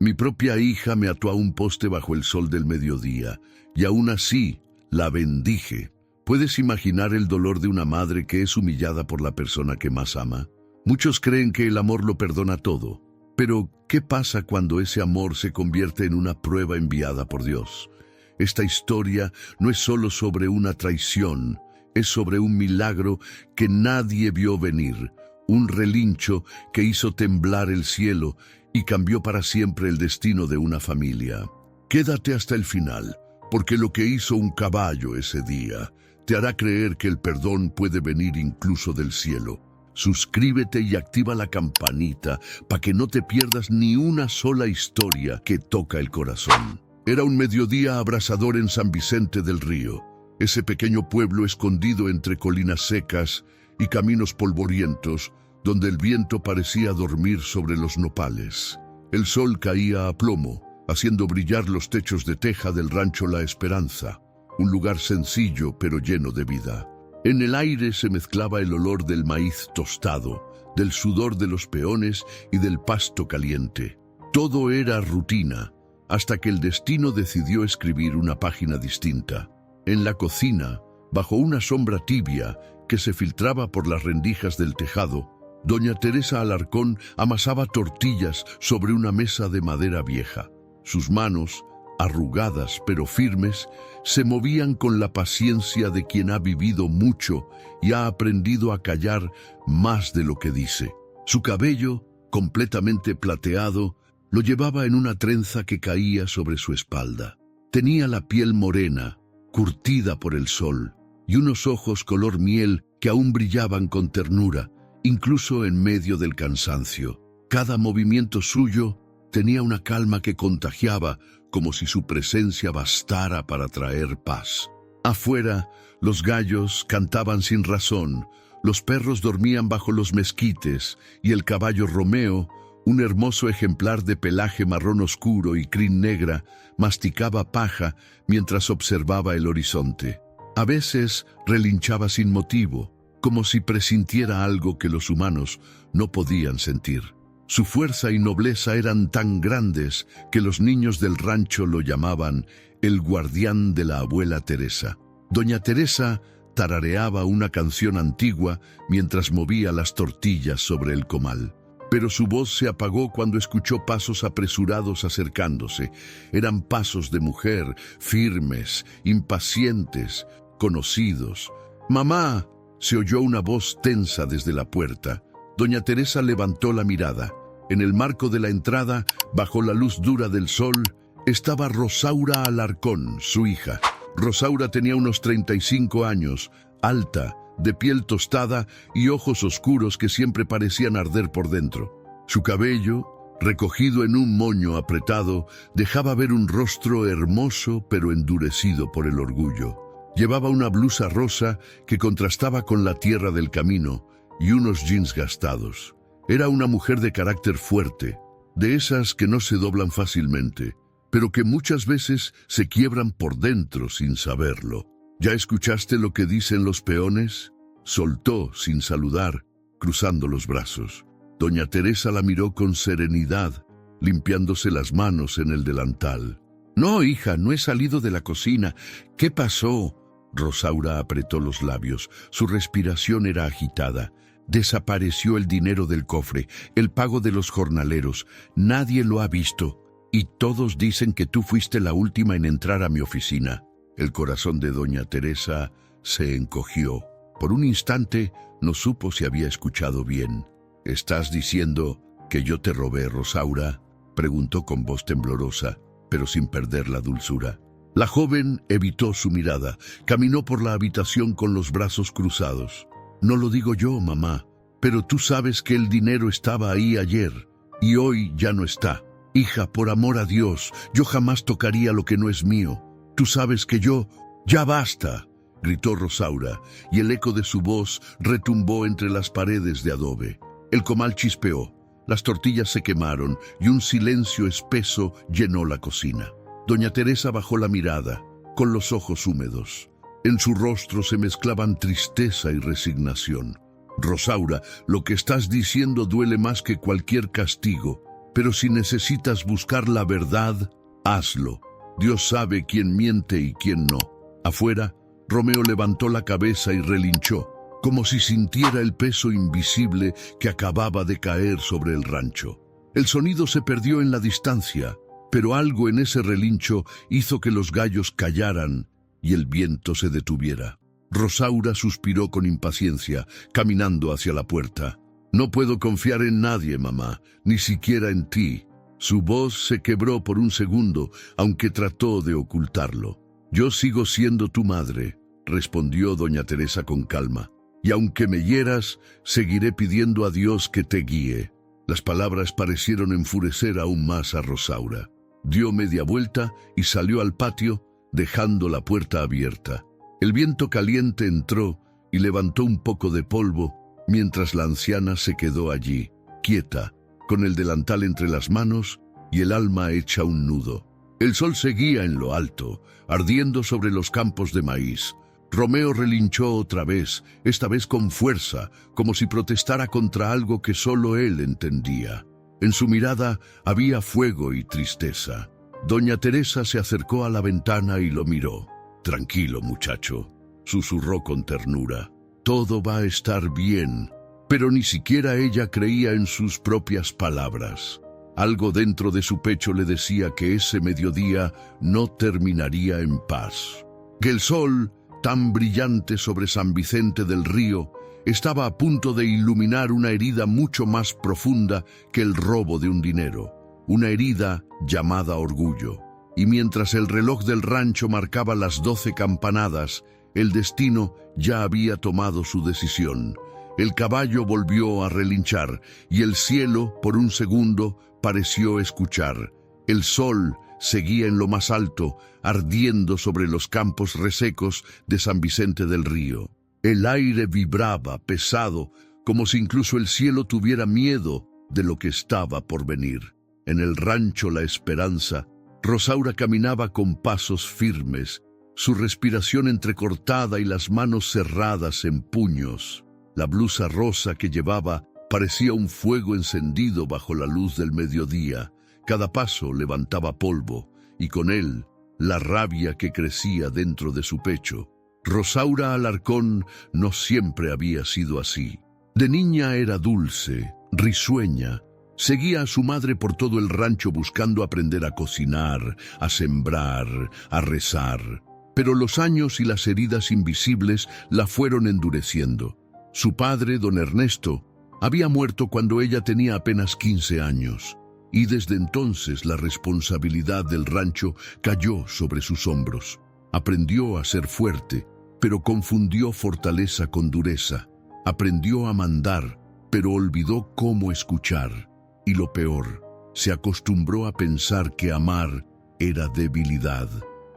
Mi propia hija me ató a un poste bajo el sol del mediodía, y aún así la bendije. ¿Puedes imaginar el dolor de una madre que es humillada por la persona que más ama? Muchos creen que el amor lo perdona todo, pero ¿qué pasa cuando ese amor se convierte en una prueba enviada por Dios? Esta historia no es solo sobre una traición, es sobre un milagro que nadie vio venir, un relincho que hizo temblar el cielo y cambió para siempre el destino de una familia. Quédate hasta el final, porque lo que hizo un caballo ese día te hará creer que el perdón puede venir incluso del cielo. Suscríbete y activa la campanita para que no te pierdas ni una sola historia que toca el corazón. Era un mediodía abrasador en San Vicente del Río, ese pequeño pueblo escondido entre colinas secas y caminos polvorientos, donde el viento parecía dormir sobre los nopales. El sol caía a plomo, haciendo brillar los techos de teja del rancho La Esperanza, un lugar sencillo pero lleno de vida. En el aire se mezclaba el olor del maíz tostado, del sudor de los peones y del pasto caliente. Todo era rutina, hasta que el destino decidió escribir una página distinta. En la cocina, bajo una sombra tibia que se filtraba por las rendijas del tejado, doña Teresa Alarcón amasaba tortillas sobre una mesa de madera vieja. Sus manos, arrugadas pero firmes, se movían con la paciencia de quien ha vivido mucho y ha aprendido a callar más de lo que dice. Su cabello, completamente plateado, lo llevaba en una trenza que caía sobre su espalda. Tenía la piel morena, curtida por el sol, y unos ojos color miel que aún brillaban con ternura, incluso en medio del cansancio. Cada movimiento suyo tenía una calma que contagiaba, como si su presencia bastara para traer paz. Afuera, los gallos cantaban sin razón, los perros dormían bajo los mezquites, y el caballo Romeo, un hermoso ejemplar de pelaje marrón oscuro y crin negra, masticaba paja mientras observaba el horizonte. A veces relinchaba sin motivo, como si presintiera algo que los humanos no podían sentir. Su fuerza y nobleza eran tan grandes que los niños del rancho lo llamaban el guardián de la abuela Teresa. Doña Teresa tarareaba una canción antigua mientras movía las tortillas sobre el comal. Pero su voz se apagó cuando escuchó pasos apresurados acercándose. Eran pasos de mujer, firmes, impacientes, conocidos. «¡Mamá!», se oyó una voz tensa desde la puerta. Doña Teresa levantó la mirada. En el marco de la entrada, bajo la luz dura del sol, estaba Rosaura Alarcón, su hija. Rosaura tenía unos 35 años, alta, de piel tostada y ojos oscuros que siempre parecían arder por dentro. Su cabello, recogido en un moño apretado, dejaba ver un rostro hermoso pero endurecido por el orgullo. Llevaba una blusa rosa que contrastaba con la tierra del camino y unos jeans gastados. Era una mujer de carácter fuerte, de esas que no se doblan fácilmente, pero que muchas veces se quiebran por dentro sin saberlo. ¿Ya escuchaste lo que dicen los peones?, soltó sin saludar, cruzando los brazos. Doña Teresa la miró con serenidad, limpiándose las manos en el delantal. «No, hija, no he salido de la cocina. ¿Qué pasó?». Rosaura apretó los labios. Su respiración era agitada. «Desapareció el dinero del cofre, el pago de los jornaleros. Nadie lo ha visto. Y todos dicen que tú fuiste la última en entrar a mi oficina». El corazón de doña Teresa se encogió. Por un instante no supo si había escuchado bien. «¿Estás diciendo que yo te robé, Rosaura?», preguntó con voz temblorosa, pero sin perder la dulzura. La joven evitó su mirada. Caminó por la habitación con los brazos cruzados. «No lo digo yo, mamá, pero tú sabes que el dinero estaba ahí ayer y hoy ya no está. Hija, por amor a Dios, yo jamás tocaría lo que no es mío. Tú sabes que yo...». «¡Ya basta!», gritó Rosaura, y el eco de su voz retumbó entre las paredes de adobe. El comal chispeó, las tortillas se quemaron y un silencio espeso llenó la cocina. Doña Teresa bajó la mirada, con los ojos húmedos. En su rostro se mezclaban tristeza y resignación. «Rosaura, lo que estás diciendo duele más que cualquier castigo. pero si necesitas buscar la verdad, hazlo. Dios sabe quién miente y quién no. Afuera, Romeo levantó la cabeza y relinchó, como si sintiera el peso invisible que acababa de caer sobre el rancho. El sonido se perdió en la distancia, pero algo en ese relincho hizo que los gallos callaran y el viento se detuviera. Rosaura suspiró con impaciencia, caminando hacia la puerta. «No puedo confiar en nadie, mamá, ni siquiera en ti». Su voz se quebró por un segundo, aunque trató de ocultarlo. «Yo sigo siendo tu madre», respondió doña Teresa con calma. «Y aunque me hieras, seguiré pidiendo a Dios que te guíe». Las palabras parecieron enfurecer aún más a Rosaura. Dio media vuelta y salió al patio, dejando la puerta abierta. El viento caliente entró y levantó un poco de polvo, mientras la anciana se quedó allí, quieta, con el delantal entre las manos y el alma hecha un nudo. El sol seguía en lo alto, ardiendo sobre los campos de maíz. Romeo relinchó otra vez, esta vez con fuerza, como si protestara contra algo que solo él entendía. En su mirada había fuego y tristeza. Doña Teresa se acercó a la ventana y lo miró. «Tranquilo, muchacho», susurró con ternura. «Todo va a estar bien». Pero ni siquiera ella creía en sus propias palabras. Algo dentro de su pecho le decía que ese mediodía no terminaría en paz. Que el sol, tan brillante sobre San Vicente del Río, estaba a punto de iluminar una herida mucho más profunda que el robo de un dinero, una herida llamada orgullo. Y mientras el reloj del rancho marcaba las 12 campanadas, el destino ya había tomado su decisión. El caballo volvió a relinchar y el cielo, por un segundo, pareció escuchar. El sol seguía en lo más alto, ardiendo sobre los campos resecos de San Vicente del Río. El aire vibraba, pesado, como si incluso el cielo tuviera miedo de lo que estaba por venir. En el rancho La Esperanza, Rosaura caminaba con pasos firmes, su respiración entrecortada y las manos cerradas en puños. La blusa rosa que llevaba parecía un fuego encendido bajo la luz del mediodía. Cada paso levantaba polvo, y con él la rabia que crecía dentro de su pecho. Rosaura Alarcón no siempre había sido así. De niña era dulce, risueña. Seguía a su madre por todo el rancho buscando aprender a cocinar, a sembrar, a rezar. Pero los años y las heridas invisibles la fueron endureciendo. Su padre, don Ernesto, había muerto cuando ella tenía apenas 15 años, y desde entonces la responsabilidad del rancho cayó sobre sus hombros. Aprendió a ser fuerte, pero confundió fortaleza con dureza. Aprendió a mandar, pero olvidó cómo escuchar. Y lo peor, se acostumbró a pensar que amar era debilidad.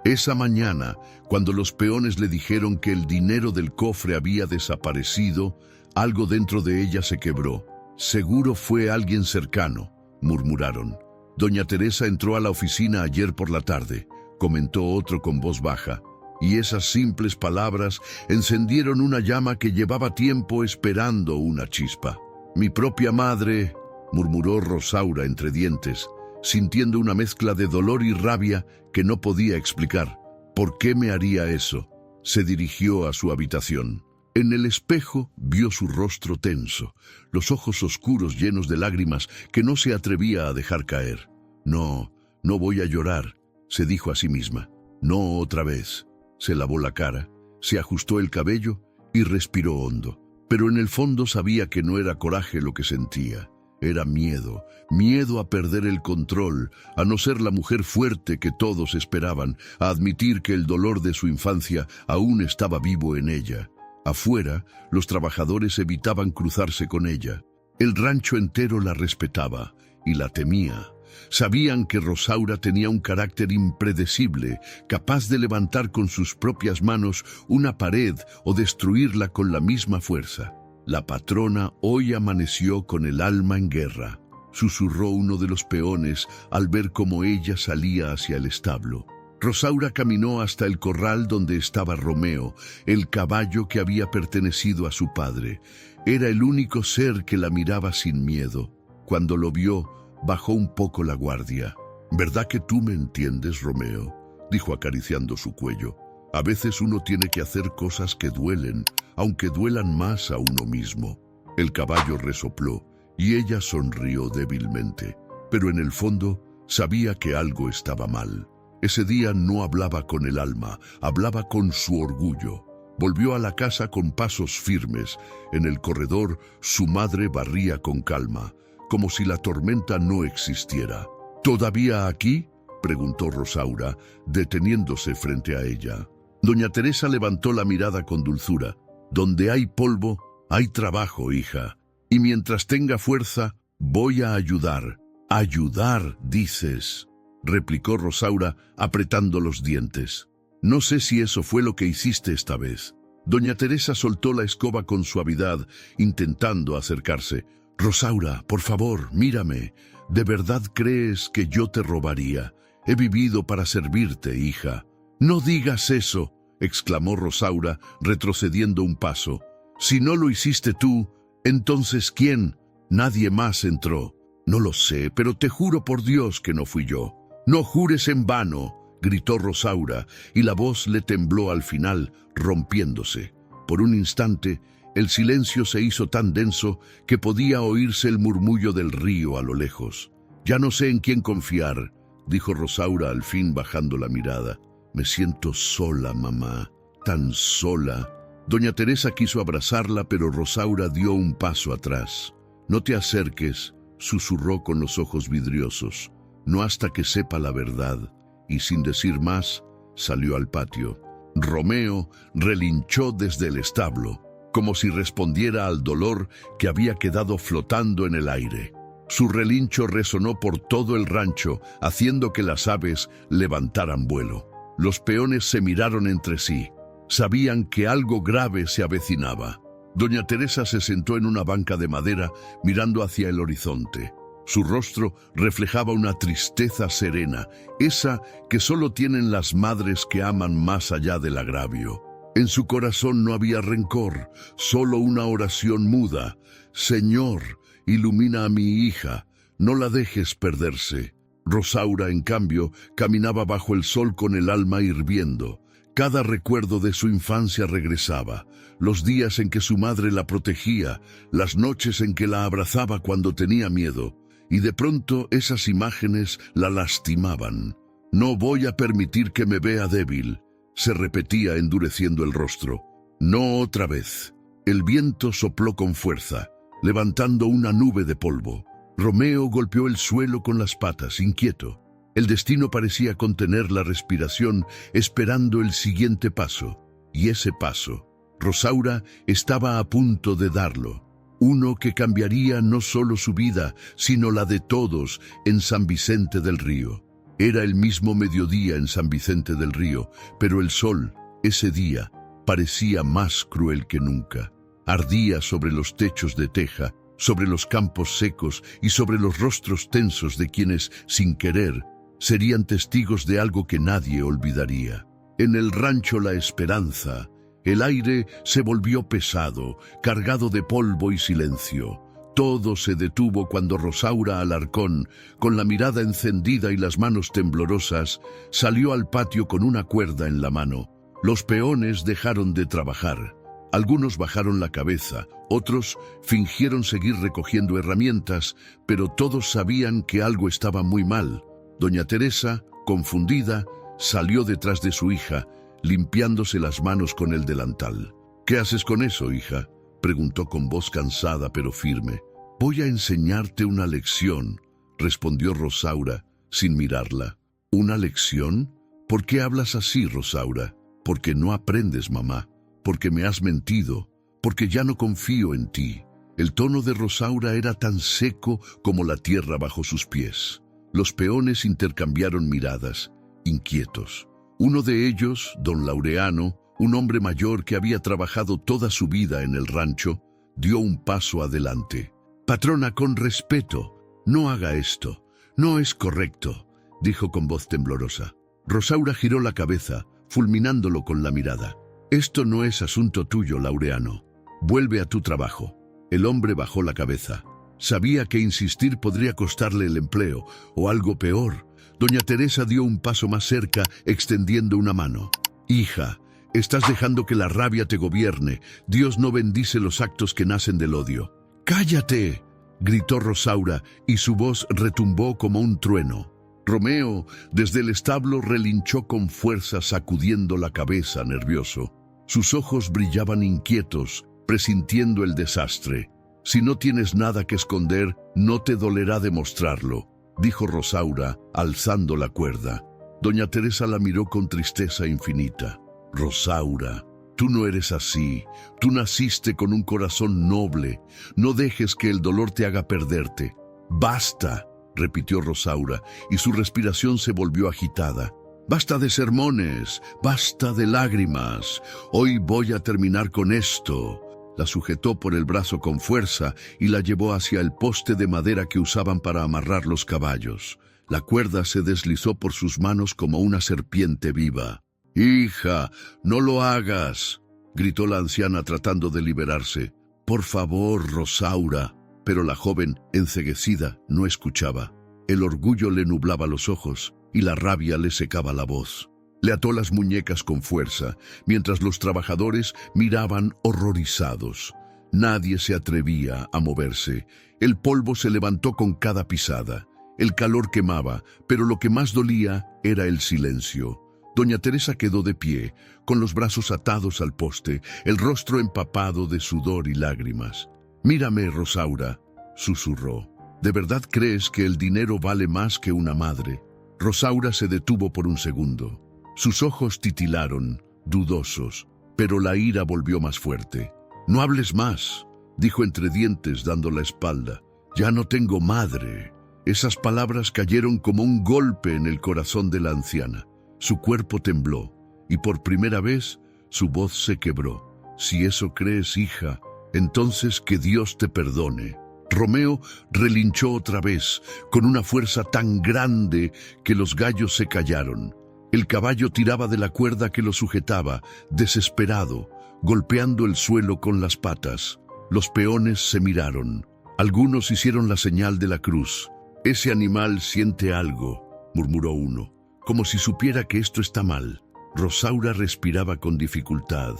Esa mañana, cuando los peones le dijeron que el dinero del cofre había desaparecido, algo dentro de ella se quebró. «Seguro fue alguien cercano», murmuraron. «Doña Teresa entró a la oficina ayer por la tarde», comentó otro con voz baja, y esas simples palabras encendieron una llama que llevaba tiempo esperando una chispa. «Mi propia madre», murmuró Rosaura entre dientes, sintiendo una mezcla de dolor y rabia que no podía explicar. «¿Por qué me haría eso?». Se dirigió a su habitación. En el espejo vio su rostro tenso, los ojos oscuros llenos de lágrimas que no se atrevía a dejar caer. «No, no voy a llorar», se dijo a sí misma. «No otra vez». Se lavó la cara, se ajustó el cabello y respiró hondo. Pero en el fondo sabía que no era coraje lo que sentía. Era miedo, miedo a perder el control, a no ser la mujer fuerte que todos esperaban, a admitir que el dolor de su infancia aún estaba vivo en ella. Afuera, los trabajadores evitaban cruzarse con ella. El rancho entero la respetaba y la temía. Sabían que Rosaura tenía un carácter impredecible, capaz de levantar con sus propias manos una pared o destruirla con la misma fuerza. «La patrona hoy amaneció con el alma en guerra», susurró uno de los peones al ver cómo ella salía hacia el establo. Rosaura caminó hasta el corral donde estaba Romeo, el caballo que había pertenecido a su padre. Era el único ser que la miraba sin miedo. Cuando lo vio, bajó un poco la guardia. «¿Verdad que tú me entiendes, Romeo?», dijo acariciando su cuello. «A veces uno tiene que hacer cosas que duelen, aunque duelan más a uno mismo». El caballo resopló y ella sonrió débilmente, pero en el fondo sabía que algo estaba mal. Ese día no hablaba con el alma, hablaba con su orgullo. Volvió a la casa con pasos firmes. En el corredor su madre barría con calma, como si la tormenta no existiera. «¿Todavía aquí?», preguntó Rosaura, deteniéndose frente a ella. Doña Teresa levantó la mirada con dulzura. «Donde hay polvo, hay trabajo, hija. Y mientras tenga fuerza, voy a ayudar». «¿Ayudar, dices?», replicó Rosaura, apretando los dientes. «No sé si eso fue lo que hiciste esta vez». Doña Teresa soltó la escoba con suavidad, intentando acercarse. «Rosaura, por favor, mírame. ¿De verdad crees que yo te robaría? He vivido para servirte, hija». «No digas eso», exclamó Rosaura, retrocediendo un paso. «Si no lo hiciste tú, entonces ¿quién? Nadie más entró». «No lo sé, pero te juro por Dios que no fui yo». «No jures en vano», gritó Rosaura, y la voz le tembló al final, rompiéndose. Por un instante, el silencio se hizo tan denso que podía oírse el murmullo del río a lo lejos. «Ya no sé en quién confiar», dijo Rosaura al fin bajando la mirada. «Me siento sola, mamá, tan sola». Doña Teresa quiso abrazarla, pero Rosaura dio un paso atrás. «No te acerques», susurró con los ojos vidriosos. «No hasta que sepa la verdad». Y sin decir más, salió al patio. Romeo relinchó desde el establo, como si respondiera al dolor que había quedado flotando en el aire. Su relincho resonó por todo el rancho, haciendo que las aves levantaran vuelo. Los peones se miraron entre sí. Sabían que algo grave se avecinaba. Doña Teresa se sentó en una banca de madera, mirando hacia el horizonte. Su rostro reflejaba una tristeza serena, esa que solo tienen las madres que aman más allá del agravio. En su corazón no había rencor, solo una oración muda. «Señor, ilumina a mi hija, no la dejes perderse». Rosaura, en cambio, caminaba bajo el sol con el alma hirviendo. Cada recuerdo de su infancia regresaba, los días en que su madre la protegía, las noches en que la abrazaba cuando tenía miedo, y de pronto esas imágenes la lastimaban. «No voy a permitir que me vea débil», se repetía endureciendo el rostro. «No otra vez». El viento sopló con fuerza, levantando una nube de polvo. Romeo golpeó el suelo con las patas, inquieto. El destino parecía contener la respiración, esperando el siguiente paso. Y ese paso, Rosaura estaba a punto de darlo. Uno que cambiaría no solo su vida, sino la de todos en San Vicente del Río. Era el mismo mediodía en San Vicente del Río, pero el sol, ese día, parecía más cruel que nunca. Ardía sobre los techos de teja, sobre los campos secos y sobre los rostros tensos de quienes, sin querer, serían testigos de algo que nadie olvidaría. En el rancho La Esperanza, el aire se volvió pesado, cargado de polvo y silencio. Todo se detuvo cuando Rosaura Alarcón, con la mirada encendida y las manos temblorosas, salió al patio con una cuerda en la mano. Los peones dejaron de trabajar. Algunos bajaron la cabeza, otros fingieron seguir recogiendo herramientas, pero todos sabían que algo estaba muy mal. Doña Teresa, confundida, salió detrás de su hija, limpiándose las manos con el delantal. «¿Qué haces con eso, hija?», preguntó con voz cansada pero firme. «Voy a enseñarte una lección», respondió Rosaura, sin mirarla. «¿Una lección? ¿Por qué hablas así, Rosaura?» «Porque no aprendes, mamá, porque me has mentido, porque ya no confío en ti». El tono de Rosaura era tan seco como la tierra bajo sus pies. Los peones intercambiaron miradas, inquietos. Uno de ellos, don Laureano, un hombre mayor que había trabajado toda su vida en el rancho, dio un paso adelante. «Patrona, con respeto, no haga esto. No es correcto», dijo con voz temblorosa. Rosaura giró la cabeza, fulminándolo con la mirada. «Esto no es asunto tuyo, Laureano. Vuelve a tu trabajo». El hombre bajó la cabeza. Sabía que insistir podría costarle el empleo, o algo peor. Doña Teresa dio un paso más cerca, extendiendo una mano. «Hija, estás dejando que la rabia te gobierne. Dios no bendice los actos que nacen del odio». «¡Cállate!», gritó Rosaura, y su voz retumbó como un trueno. Romeo, desde el establo, relinchó con fuerza, sacudiendo la cabeza, nervioso. Sus ojos brillaban inquietos, presintiendo el desastre. «Si no tienes nada que esconder, no te dolerá demostrarlo», dijo Rosaura, alzando la cuerda. Doña Teresa la miró con tristeza infinita. «Rosaura, tú no eres así. Tú naciste con un corazón noble. No dejes que el dolor te haga perderte». «Basta», repitió Rosaura, y su respiración se volvió agitada. «Basta de sermones, basta de lágrimas. Hoy voy a terminar con esto». La sujetó por el brazo con fuerza y la llevó hacia el poste de madera que usaban para amarrar los caballos. La cuerda se deslizó por sus manos como una serpiente viva. «Hija, no lo hagas», gritó la anciana tratando de liberarse. «Por favor, Rosaura». Pero la joven, enceguecida, no escuchaba. El orgullo le nublaba los ojos y la rabia le secaba la voz. Le ató las muñecas con fuerza, mientras los trabajadores miraban horrorizados. Nadie se atrevía a moverse. El polvo se levantó con cada pisada. El calor quemaba, pero lo que más dolía era el silencio. Doña Teresa quedó de pie, con los brazos atados al poste, el rostro empapado de sudor y lágrimas. «Mírame, Rosaura», susurró. «¿De verdad crees que el dinero vale más que una madre?». Rosaura se detuvo por un segundo. Sus ojos titilaron, dudosos, pero la ira volvió más fuerte. «No hables más», dijo entre dientes, dando la espalda. «Ya no tengo madre». Esas palabras cayeron como un golpe en el corazón de la anciana. Su cuerpo tembló, y por primera vez su voz se quebró. «Si eso crees, hija, entonces que Dios te perdone». Romeo relinchó otra vez, con una fuerza tan grande que los gallos se callaron. El caballo tiraba de la cuerda que lo sujetaba, desesperado, golpeando el suelo con las patas. Los peones se miraron. Algunos hicieron la señal de la cruz. «Ese animal siente algo», murmuró uno, «como si supiera que esto está mal». Rosaura respiraba con dificultad,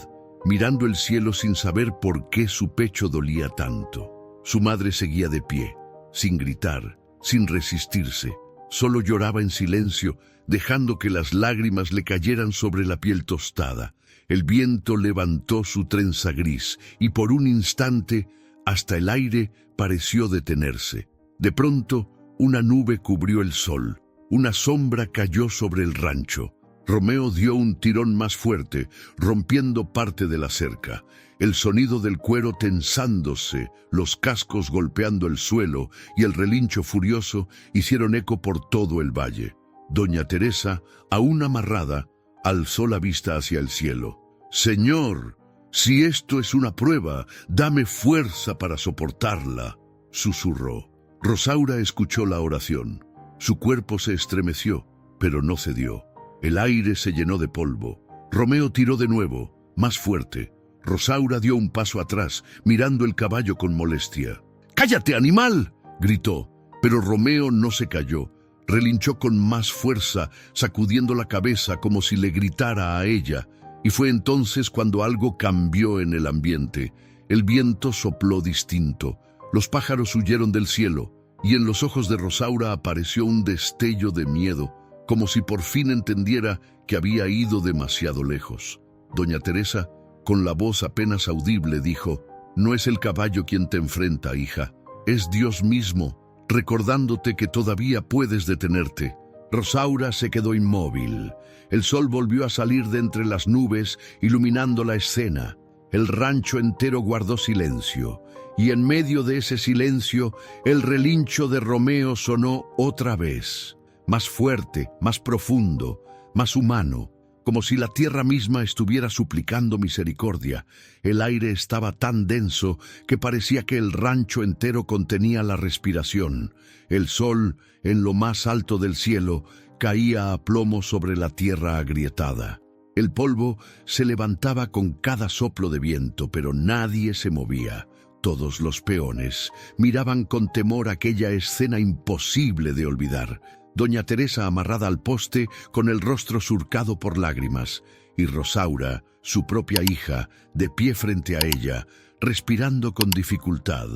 mirando el cielo sin saber por qué su pecho dolía tanto. Su madre seguía de pie, sin gritar, sin resistirse. Solo lloraba en silencio, dejando que las lágrimas le cayeran sobre la piel tostada. El viento levantó su trenza gris y por un instante hasta el aire pareció detenerse. De pronto, una nube cubrió el sol. Una sombra cayó sobre el rancho. Romeo dio un tirón más fuerte, rompiendo parte de la cerca. El sonido del cuero tensándose, los cascos golpeando el suelo y el relincho furioso hicieron eco por todo el valle. Doña Teresa, aún amarrada, alzó la vista hacia el cielo. «Señor, si esto es una prueba, dame fuerza para soportarla», susurró. Rosaura escuchó la oración. Su cuerpo se estremeció, pero no cedió. El aire se llenó de polvo. Romeo tiró de nuevo, más fuerte. Rosaura dio un paso atrás, mirando el caballo con molestia. «¡Cállate, animal!», gritó, pero Romeo no se calló. Relinchó con más fuerza, sacudiendo la cabeza como si le gritara a ella, y fue entonces cuando algo cambió en el ambiente. El viento sopló distinto, los pájaros huyeron del cielo, y en los ojos de Rosaura apareció un destello de miedo, como si por fin entendiera que había ido demasiado lejos. Doña Teresa, con la voz apenas audible, dijo: «No es el caballo quien te enfrenta, hija, es Dios mismo, recordándote que todavía puedes detenerte». Rosaura se quedó inmóvil. El sol volvió a salir de entre las nubes, iluminando la escena. El rancho entero guardó silencio, y en medio de ese silencio, el relincho de Romeo sonó otra vez, más fuerte, más profundo, más humano, como si la tierra misma estuviera suplicando misericordia. El aire estaba tan denso que parecía que el rancho entero contenía la respiración. El sol, en lo más alto del cielo, caía a plomo sobre la tierra agrietada. El polvo se levantaba con cada soplo de viento, pero nadie se movía. Todos los peones miraban con temor aquella escena imposible de olvidar. Doña Teresa amarrada al poste con el rostro surcado por lágrimas, y Rosaura, su propia hija, de pie frente a ella, respirando con dificultad,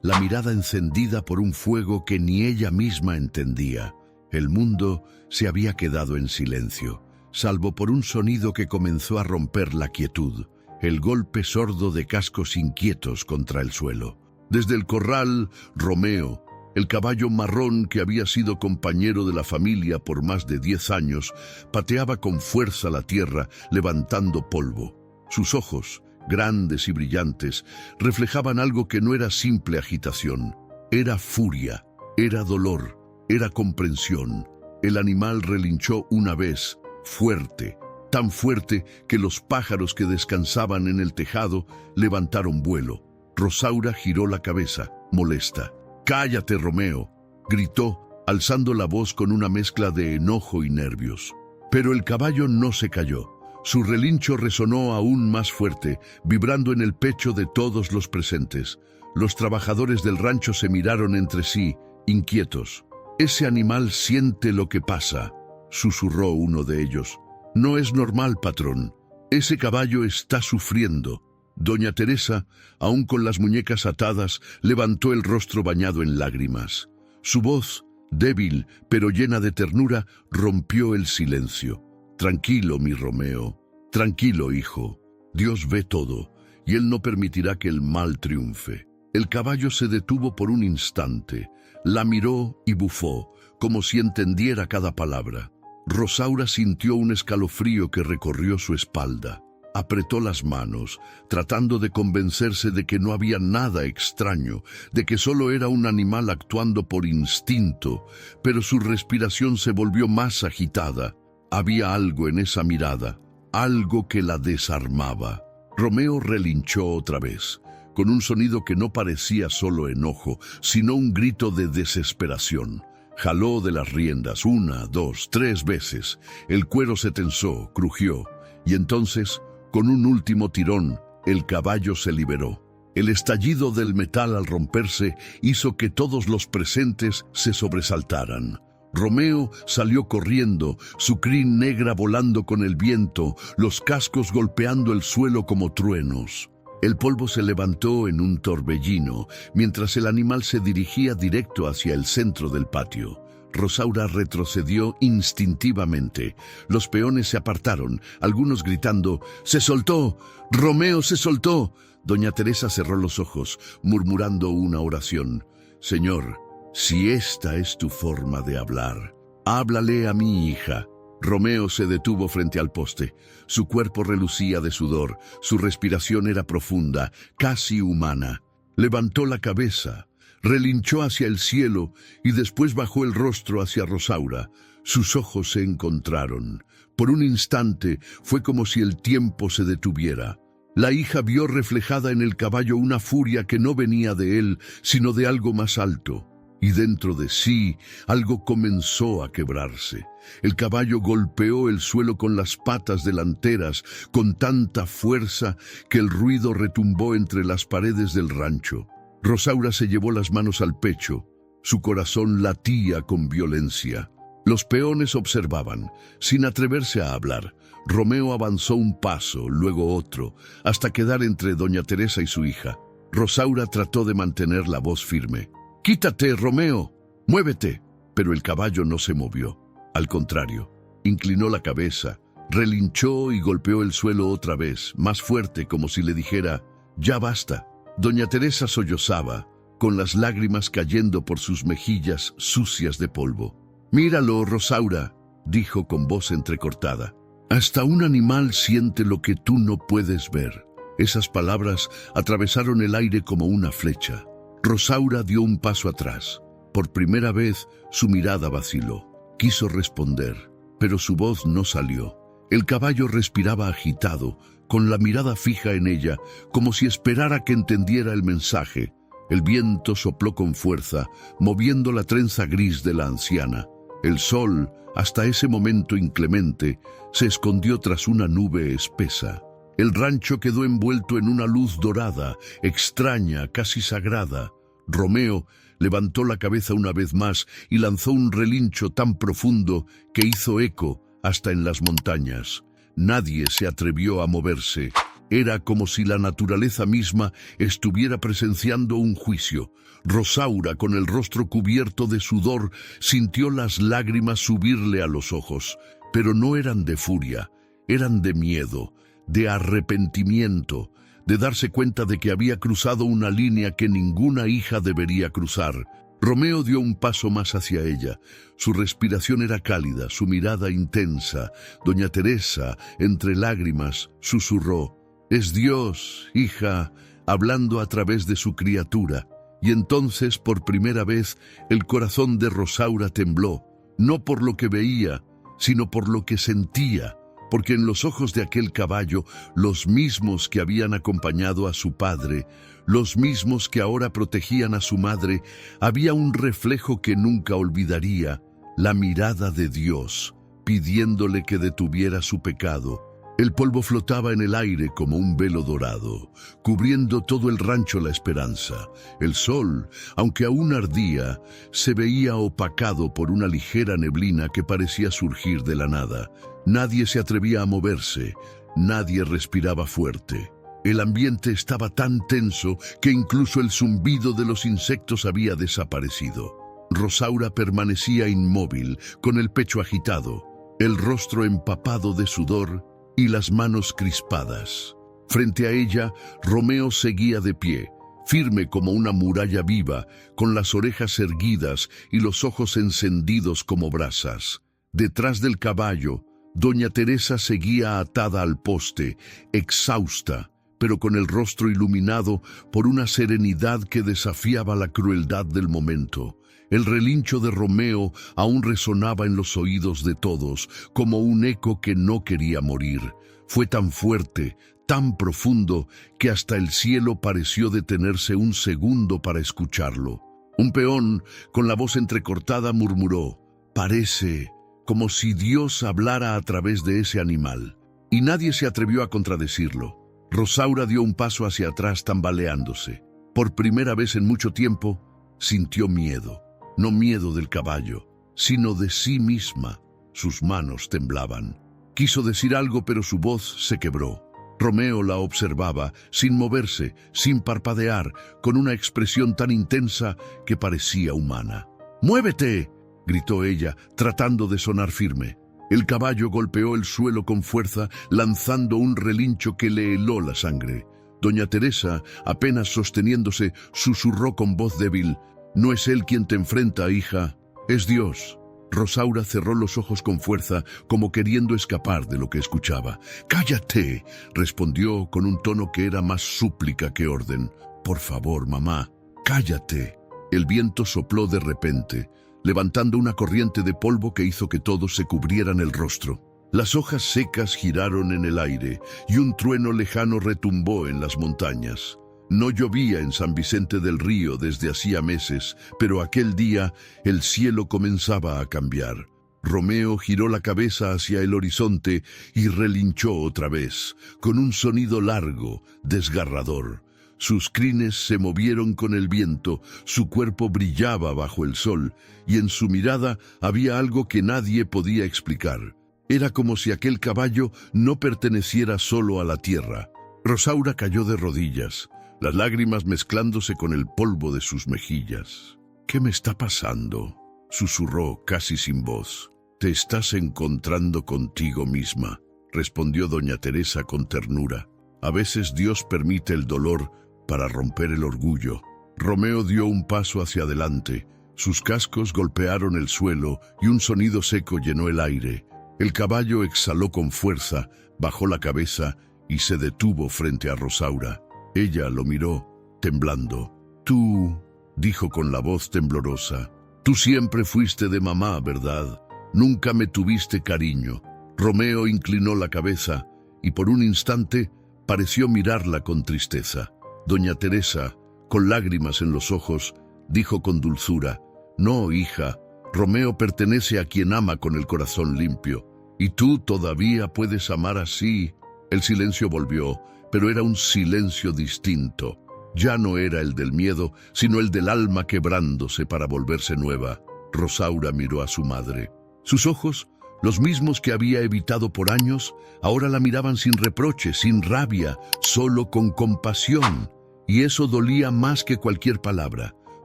la mirada encendida por un fuego que ni ella misma entendía. El mundo se había quedado en silencio, salvo por un sonido que comenzó a romper la quietud, el golpe sordo de cascos inquietos contra el suelo. Desde el corral, Romeo, el caballo marrón que había sido compañero de la familia por más de 10 años, pateaba con fuerza la tierra, levantando polvo. Sus ojos, grandes y brillantes, reflejaban algo que no era simple agitación. Era furia, era dolor, era comprensión. El animal relinchó una vez, fuerte, tan fuerte que los pájaros que descansaban en el tejado levantaron vuelo. Rosaura giró la cabeza, molesta. «¡Cállate, Romeo!», gritó, alzando la voz con una mezcla de enojo y nervios. Pero el caballo no se calló. Su relincho resonó aún más fuerte, vibrando en el pecho de todos los presentes. Los trabajadores del rancho se miraron entre sí, inquietos. «Ese animal siente lo que pasa», susurró uno de ellos. «No es normal, patrón. Ese caballo está sufriendo». Doña Teresa, aún con las muñecas atadas, levantó el rostro bañado en lágrimas. Su voz, débil pero llena de ternura, rompió el silencio. «Tranquilo, mi Romeo. Tranquilo, hijo. Dios ve todo, y Él no permitirá que el mal triunfe». El caballo se detuvo por un instante, la miró y bufó, como si entendiera cada palabra. Rosaura sintió un escalofrío que recorrió su espalda. Apretó las manos, tratando de convencerse de que no había nada extraño, de que solo era un animal actuando por instinto, pero su respiración se volvió más agitada. Había algo en esa mirada, algo que la desarmaba. Romeo relinchó otra vez, con un sonido que no parecía solo enojo, sino un grito de desesperación. Jaló de las riendas 1, 2, 3 veces. El cuero se tensó, crujió, y entonces, con un último tirón, el caballo se liberó. El estallido del metal al romperse hizo que todos los presentes se sobresaltaran. Romeo salió corriendo, su crin negra volando con el viento, los cascos golpeando el suelo como truenos. El polvo se levantó en un torbellino, mientras el animal se dirigía directo hacia el centro del patio. Rosaura retrocedió instintivamente. Los peones se apartaron, algunos gritando: «¡Se soltó! ¡Romeo se soltó!». Doña Teresa cerró los ojos, murmurando una oración. «Señor, si esta es tu forma de hablar, háblale a mi hija». Romeo se detuvo frente al poste. Su cuerpo relucía de sudor, su respiración era profunda, casi humana. Levantó la cabeza, relinchó hacia el cielo y después bajó el rostro hacia Rosaura. Sus ojos se encontraron. Por un instante fue como si el tiempo se detuviera. La hija vio reflejada en el caballo una furia que no venía de él, sino de algo más alto. Y dentro de sí, algo comenzó a quebrarse. El caballo golpeó el suelo con las patas delanteras con tanta fuerza que el ruido retumbó entre las paredes del rancho. Rosaura se llevó las manos al pecho. Su corazón latía con violencia. Los peones observaban, sin atreverse a hablar. Romeo avanzó un paso, luego otro, hasta quedar entre Doña Teresa y su hija. Rosaura trató de mantener la voz firme. «¡Quítate, Romeo! ¡Muévete!». Pero el caballo no se movió. Al contrario, inclinó la cabeza, relinchó y golpeó el suelo otra vez, más fuerte, como si le dijera: «Ya basta». Doña Teresa sollozaba, con las lágrimas cayendo por sus mejillas sucias de polvo. «Míralo, Rosaura», dijo con voz entrecortada. «Hasta un animal siente lo que tú no puedes ver». Esas palabras atravesaron el aire como una flecha. Rosaura dio un paso atrás. Por primera vez, su mirada vaciló. Quiso responder, pero su voz no salió. El caballo respiraba agitado, con la mirada fija en ella, como si esperara que entendiera el mensaje. El viento sopló con fuerza, moviendo la trenza gris de la anciana. El sol, hasta ese momento inclemente, se escondió tras una nube espesa. El rancho quedó envuelto en una luz dorada, extraña, casi sagrada. Romeo levantó la cabeza una vez más y lanzó un relincho tan profundo que hizo eco hasta en las montañas. Nadie se atrevió a moverse. Era como si la naturaleza misma estuviera presenciando un juicio. Rosaura, con el rostro cubierto de sudor, sintió las lágrimas subirle a los ojos, pero no eran de furia, eran de miedo, de arrepentimiento, de darse cuenta de que había cruzado una línea que ninguna hija debería cruzar. Romeo dio un paso más hacia ella. Su respiración era cálida, su mirada intensa. Doña Teresa, entre lágrimas, susurró: «Es Dios, hija», hablando a través de su criatura. Y entonces, por primera vez, el corazón de Rosaura tembló, no por lo que veía, sino por lo que sentía, porque en los ojos de aquel caballo, los mismos que habían acompañado a su padre, los mismos que ahora protegían a su madre, había un reflejo que nunca olvidaría: la mirada de Dios, pidiéndole que detuviera su pecado. El polvo flotaba en el aire como un velo dorado, cubriendo todo el rancho la esperanza. El sol, aunque aún ardía, se veía opacado por una ligera neblina que parecía surgir de la nada. Nadie se atrevía a moverse, nadie respiraba fuerte. El ambiente estaba tan tenso que incluso el zumbido de los insectos había desaparecido. Rosaura permanecía inmóvil, con el pecho agitado, el rostro empapado de sudor y las manos crispadas. Frente a ella, Romeo seguía de pie, firme como una muralla viva, con las orejas erguidas y los ojos encendidos como brasas. Detrás del caballo, Doña Teresa seguía atada al poste, exhausta, pero con el rostro iluminado por una serenidad que desafiaba la crueldad del momento. El relincho de Romeo aún resonaba en los oídos de todos, como un eco que no quería morir. Fue tan fuerte, tan profundo, que hasta el cielo pareció detenerse un segundo para escucharlo. Un peón, con la voz entrecortada, murmuró: «Parece como si Dios hablara a través de ese animal». Y nadie se atrevió a contradecirlo. Rosaura dio un paso hacia atrás tambaleándose. Por primera vez en mucho tiempo, sintió miedo. No miedo del caballo, sino de sí misma. Sus manos temblaban. Quiso decir algo, pero su voz se quebró. Romeo la observaba, sin moverse, sin parpadear, con una expresión tan intensa que parecía humana. «¡Muévete!», gritó ella, tratando de sonar firme. El caballo golpeó el suelo con fuerza, lanzando un relincho que le heló la sangre. Doña Teresa, apenas sosteniéndose, susurró con voz débil: «No es él quien te enfrenta, hija, es Dios». Rosaura cerró los ojos con fuerza, como queriendo escapar de lo que escuchaba. «¡Cállate!», respondió con un tono que era más súplica que orden. «Por favor, mamá, cállate». El viento sopló de repente, levantando una corriente de polvo que hizo que todos se cubrieran el rostro. Las hojas secas giraron en el aire y un trueno lejano retumbó en las montañas. No llovía en San Vicente del Río desde hacía meses, pero aquel día el cielo comenzaba a cambiar. Romeo giró la cabeza hacia el horizonte y relinchó otra vez, con un sonido largo, desgarrador. Sus crines se movieron con el viento, su cuerpo brillaba bajo el sol, y en su mirada había algo que nadie podía explicar. Era como si aquel caballo no perteneciera solo a la tierra. Rosaura cayó de rodillas, las lágrimas mezclándose con el polvo de sus mejillas. «¿Qué me está pasando?», susurró casi sin voz. «Te estás encontrando contigo misma», respondió Doña Teresa con ternura. «A veces Dios permite el dolor para romper el orgullo». Romeo dio un paso hacia adelante. Sus cascos golpearon el suelo y un sonido seco llenó el aire. El caballo exhaló con fuerza, bajó la cabeza y se detuvo frente a Rosaura. Ella lo miró, temblando. «Tú», dijo con la voz temblorosa, «tú siempre fuiste de mamá, ¿verdad? Nunca me tuviste cariño». Romeo inclinó la cabeza y por un instante pareció mirarla con tristeza. Doña Teresa, con lágrimas en los ojos, dijo con dulzura: «No, hija, Romeo pertenece a quien ama con el corazón limpio. Y tú todavía puedes amar así». El silencio volvió, pero era un silencio distinto. Ya no era el del miedo, sino el del alma quebrándose para volverse nueva. Rosaura miró a su madre. Sus ojos, los mismos que había evitado por años, ahora la miraban sin reproche, sin rabia, solo con compasión. Y eso dolía más que cualquier palabra,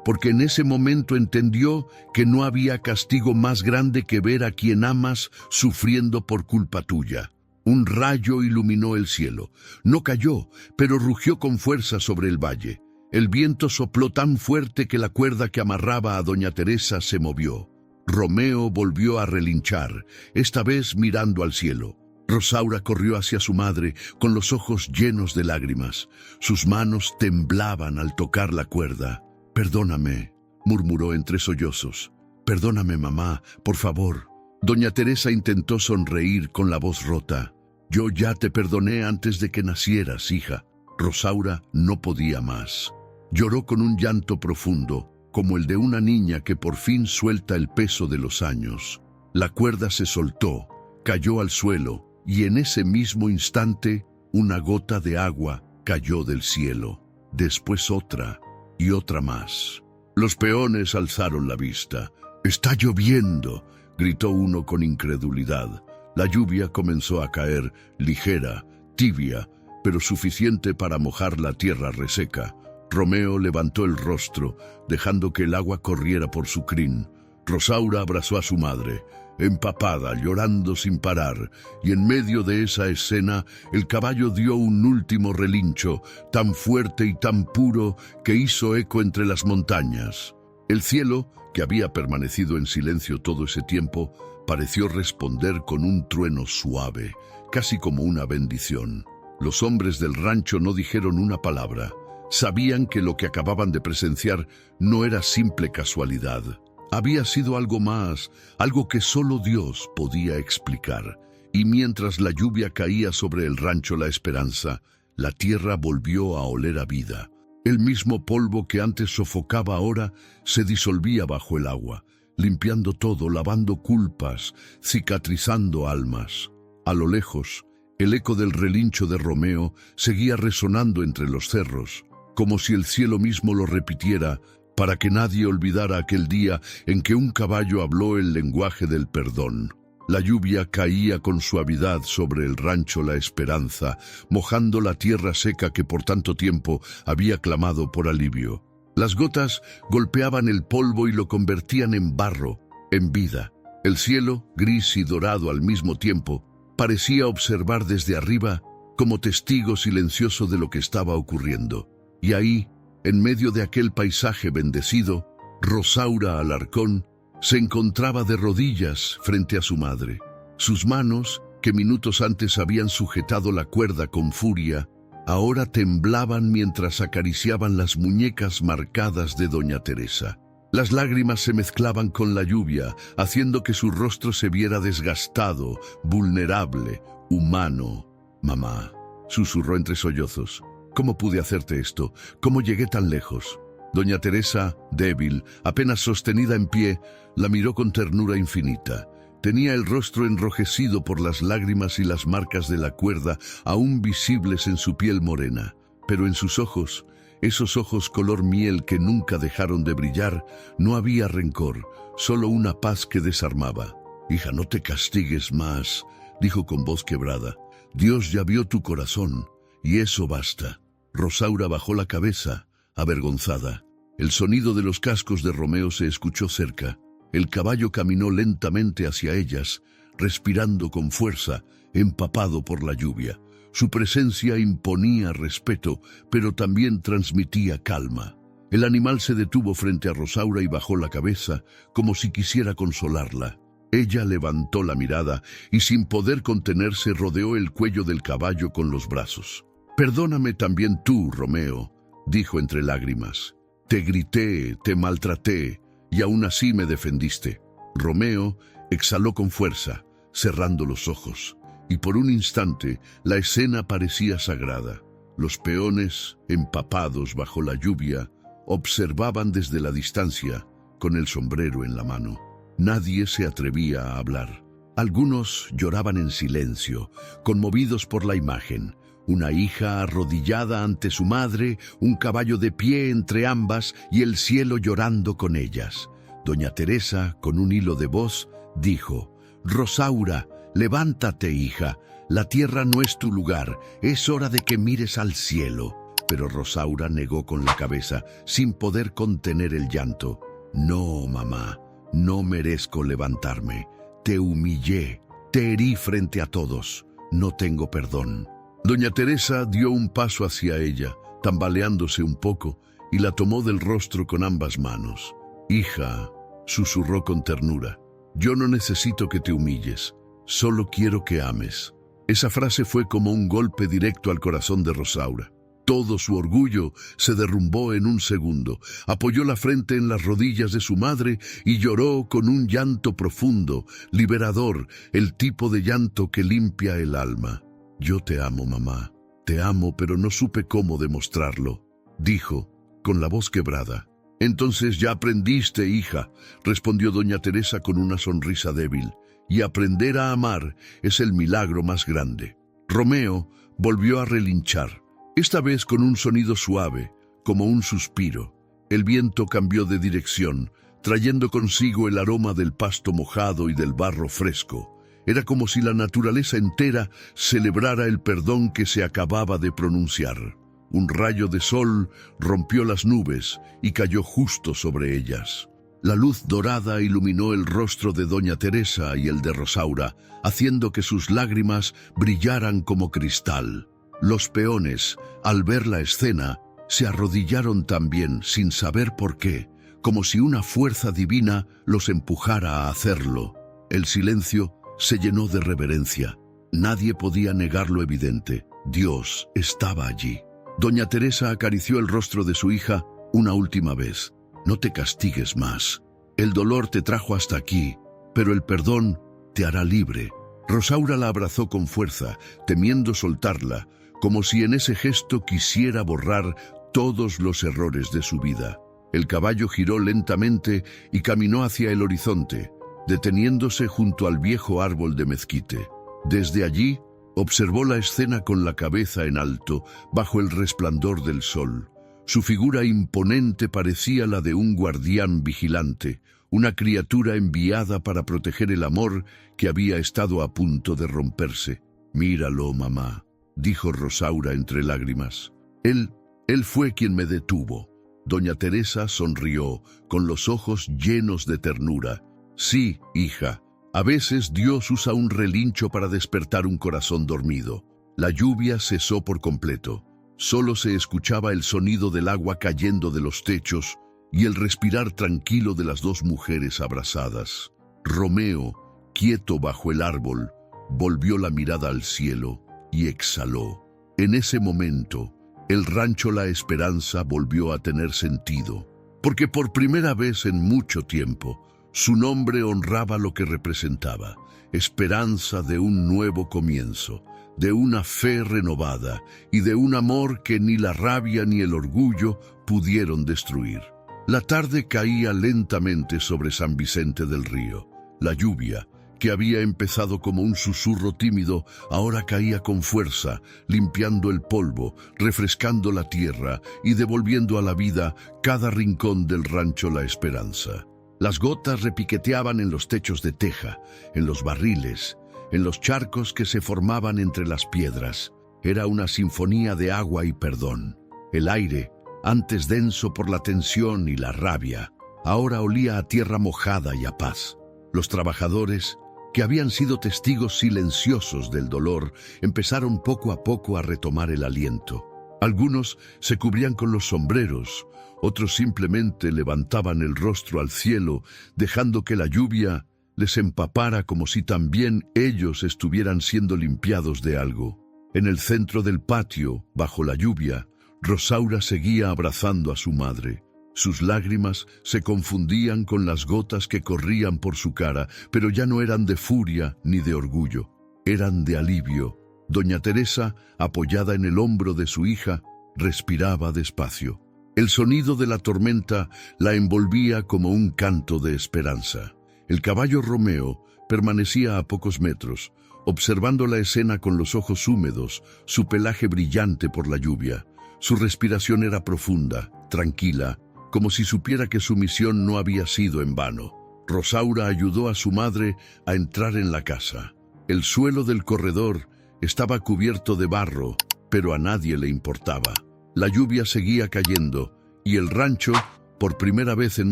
porque en ese momento entendió que no había castigo más grande que ver a quien amas sufriendo por culpa tuya. Un rayo iluminó el cielo. No cayó, pero rugió con fuerza sobre el valle. El viento sopló tan fuerte que la cuerda que amarraba a doña Teresa se movió. Romeo volvió a relinchar, esta vez mirando al cielo. Rosaura corrió hacia su madre con los ojos llenos de lágrimas. Sus manos temblaban al tocar la cuerda. «Perdóname», murmuró entre sollozos. «Perdóname, mamá, por favor». Doña Teresa intentó sonreír con la voz rota. «Yo ya te perdoné antes de que nacieras, hija». Rosaura no podía más. Lloró con un llanto profundo, como el de una niña que por fin suelta el peso de los años. La cuerda se soltó, cayó al suelo, y en ese mismo instante una gota de agua cayó del cielo. Después otra y otra más. Los peones alzaron la vista. «¡Está lloviendo!», gritó uno con incredulidad. La lluvia comenzó a caer, ligera, tibia, pero suficiente para mojar la tierra reseca. Romeo levantó el rostro, dejando que el agua corriera por su crin. Rosaura abrazó a su madre, empapada, llorando sin parar, y en medio de esa escena el caballo dio un último relincho, tan fuerte y tan puro que hizo eco entre las montañas. El cielo, que había permanecido en silencio todo ese tiempo, pareció responder con un trueno suave, casi como una bendición. Los hombres del rancho no dijeron una palabra. Sabían que lo que acababan de presenciar no era simple casualidad. Había sido algo más, algo que solo Dios podía explicar. Y mientras la lluvia caía sobre el rancho La Esperanza, la tierra volvió a oler a vida. El mismo polvo que antes sofocaba ahora se disolvía bajo el agua, limpiando todo, lavando culpas, cicatrizando almas. A lo lejos, el eco del relincho de Romeo seguía resonando entre los cerros, como si el cielo mismo lo repitiera para que nadie olvidara aquel día en que un caballo habló el lenguaje del perdón. La lluvia caía con suavidad sobre el rancho La Esperanza, mojando la tierra seca que por tanto tiempo había clamado por alivio. Las gotas golpeaban el polvo y lo convertían en barro, en vida. El cielo, gris y dorado al mismo tiempo, parecía observar desde arriba como testigo silencioso de lo que estaba ocurriendo. Y ahí, en medio de aquel paisaje bendecido, Rosaura Alarcón se encontraba de rodillas frente a su madre. Sus manos, que minutos antes habían sujetado la cuerda con furia, ahora temblaban mientras acariciaban las muñecas marcadas de doña Teresa. Las lágrimas se mezclaban con la lluvia, haciendo que su rostro se viera desgastado, vulnerable, humano. «Mamá», susurró entre sollozos, «¿cómo pude hacerte esto? ¿Cómo llegué tan lejos?» Doña Teresa, débil, apenas sostenida en pie, la miró con ternura infinita. Tenía el rostro enrojecido por las lágrimas y las marcas de la cuerda aún visibles en su piel morena, pero en sus ojos, esos ojos color miel que nunca dejaron de brillar, no había rencor, solo una paz que desarmaba. «Hija, no te castigues más», dijo con voz quebrada. «Dios ya vio tu corazón, y eso basta». Rosaura bajó la cabeza, avergonzada. El sonido de los cascos de Romeo se escuchó cerca. El caballo caminó lentamente hacia ellas, respirando con fuerza, empapado por la lluvia. Su presencia imponía respeto, pero también transmitía calma. El animal se detuvo frente a Rosaura y bajó la cabeza, como si quisiera consolarla. Ella levantó la mirada y sin poder contenerse rodeó el cuello del caballo con los brazos. «Perdóname también tú, Romeo», dijo entre lágrimas. «Te grité, te maltraté, y aún así me defendiste». Romeo exhaló con fuerza, cerrando los ojos, y por un instante la escena parecía sagrada. Los peones, empapados bajo la lluvia, observaban desde la distancia, con el sombrero en la mano. Nadie se atrevía a hablar. Algunos lloraban en silencio, conmovidos por la imagen. Una hija arrodillada ante su madre, un caballo de pie entre ambas y el cielo llorando con ellas. Doña Teresa, con un hilo de voz, dijo: «Rosaura, levántate, hija. La tierra no es tu lugar. Es hora de que mires al cielo». Pero Rosaura negó con la cabeza, sin poder contener el llanto. «No, mamá, no merezco levantarme. Te humillé, te herí frente a todos. No tengo perdón». Doña Teresa dio un paso hacia ella, tambaleándose un poco, y la tomó del rostro con ambas manos. «Hija», susurró con ternura, «yo no necesito que te humilles, solo quiero que ames». Esa frase fue como un golpe directo al corazón de Rosaura. Todo su orgullo se derrumbó en un segundo. Apoyó la frente en las rodillas de su madre y lloró con un llanto profundo, liberador, el tipo de llanto que limpia el alma. «Yo te amo, mamá. Te amo, pero no supe cómo demostrarlo», dijo, con la voz quebrada. «Entonces ya aprendiste, hija», respondió doña Teresa con una sonrisa débil. «Y aprender a amar es el milagro más grande». Romeo volvió a relinchar, esta vez con un sonido suave, como un suspiro. El viento cambió de dirección, trayendo consigo el aroma del pasto mojado y del barro fresco. Era como si la naturaleza entera celebrara el perdón que se acababa de pronunciar. Un rayo de sol rompió las nubes y cayó justo sobre ellas. La luz dorada iluminó el rostro de doña Teresa y el de Rosaura, haciendo que sus lágrimas brillaran como cristal. Los peones, al ver la escena, se arrodillaron también sin saber por qué, como si una fuerza divina los empujara a hacerlo. El silencio se llenó de reverencia. Nadie podía negar lo evidente. Dios estaba allí. Doña Teresa acarició el rostro de su hija una última vez. «No te castigues más. El dolor te trajo hasta aquí, pero el perdón te hará libre». Rosaura la abrazó con fuerza, temiendo soltarla, como si en ese gesto quisiera borrar todos los errores de su vida. El caballo giró lentamente y caminó hacia el horizonte, deteniéndose junto al viejo árbol de mezquite. Desde allí, observó la escena con la cabeza en alto, bajo el resplandor del sol. Su figura imponente parecía la de un guardián vigilante, una criatura enviada para proteger el amor que había estado a punto de romperse. «Míralo, mamá», dijo Rosaura entre lágrimas. Él fue quien me detuvo». Doña Teresa sonrió, con los ojos llenos de ternura. «Sí, hija, a veces Dios usa un relincho para despertar un corazón dormido». La lluvia cesó por completo. Solo se escuchaba el sonido del agua cayendo de los techos y el respirar tranquilo de las dos mujeres abrazadas. Romeo, quieto bajo el árbol, volvió la mirada al cielo y exhaló. En ese momento, el rancho La Esperanza volvió a tener sentido, porque por primera vez en mucho tiempo, su nombre honraba lo que representaba: esperanza de un nuevo comienzo, de una fe renovada y de un amor que ni la rabia ni el orgullo pudieron destruir. La tarde caía lentamente sobre San Vicente del Río. La lluvia, que había empezado como un susurro tímido, ahora caía con fuerza, limpiando el polvo, refrescando la tierra y devolviendo a la vida cada rincón del rancho La Esperanza. Las gotas repiqueteaban en los techos de teja, en los barriles, en los charcos que se formaban entre las piedras. Era una sinfonía de agua y perdón. El aire, antes denso por la tensión y la rabia, ahora olía a tierra mojada y a paz. Los trabajadores, que habían sido testigos silenciosos del dolor, empezaron poco a poco a retomar el aliento. Algunos se cubrían con los sombreros, otros simplemente levantaban el rostro al cielo, dejando que la lluvia les empapara como si también ellos estuvieran siendo limpiados de algo. En el centro del patio, bajo la lluvia, Rosaura seguía abrazando a su madre. Sus lágrimas se confundían con las gotas que corrían por su cara, pero ya no eran de furia ni de orgullo, eran de alivio. Doña Teresa, apoyada en el hombro de su hija, respiraba despacio. El sonido de la tormenta la envolvía como un canto de esperanza. El caballo Romeo, permanecía a pocos metros, observando la escena con los ojos húmedos, su pelaje brillante por la lluvia. Su respiración era profunda, tranquila, como si supiera que su misión no había sido en vano. Rosaura ayudó a su madre a entrar en la casa. El suelo del corredor estaba cubierto de barro, pero a nadie le importaba. La lluvia seguía cayendo y el rancho, por primera vez en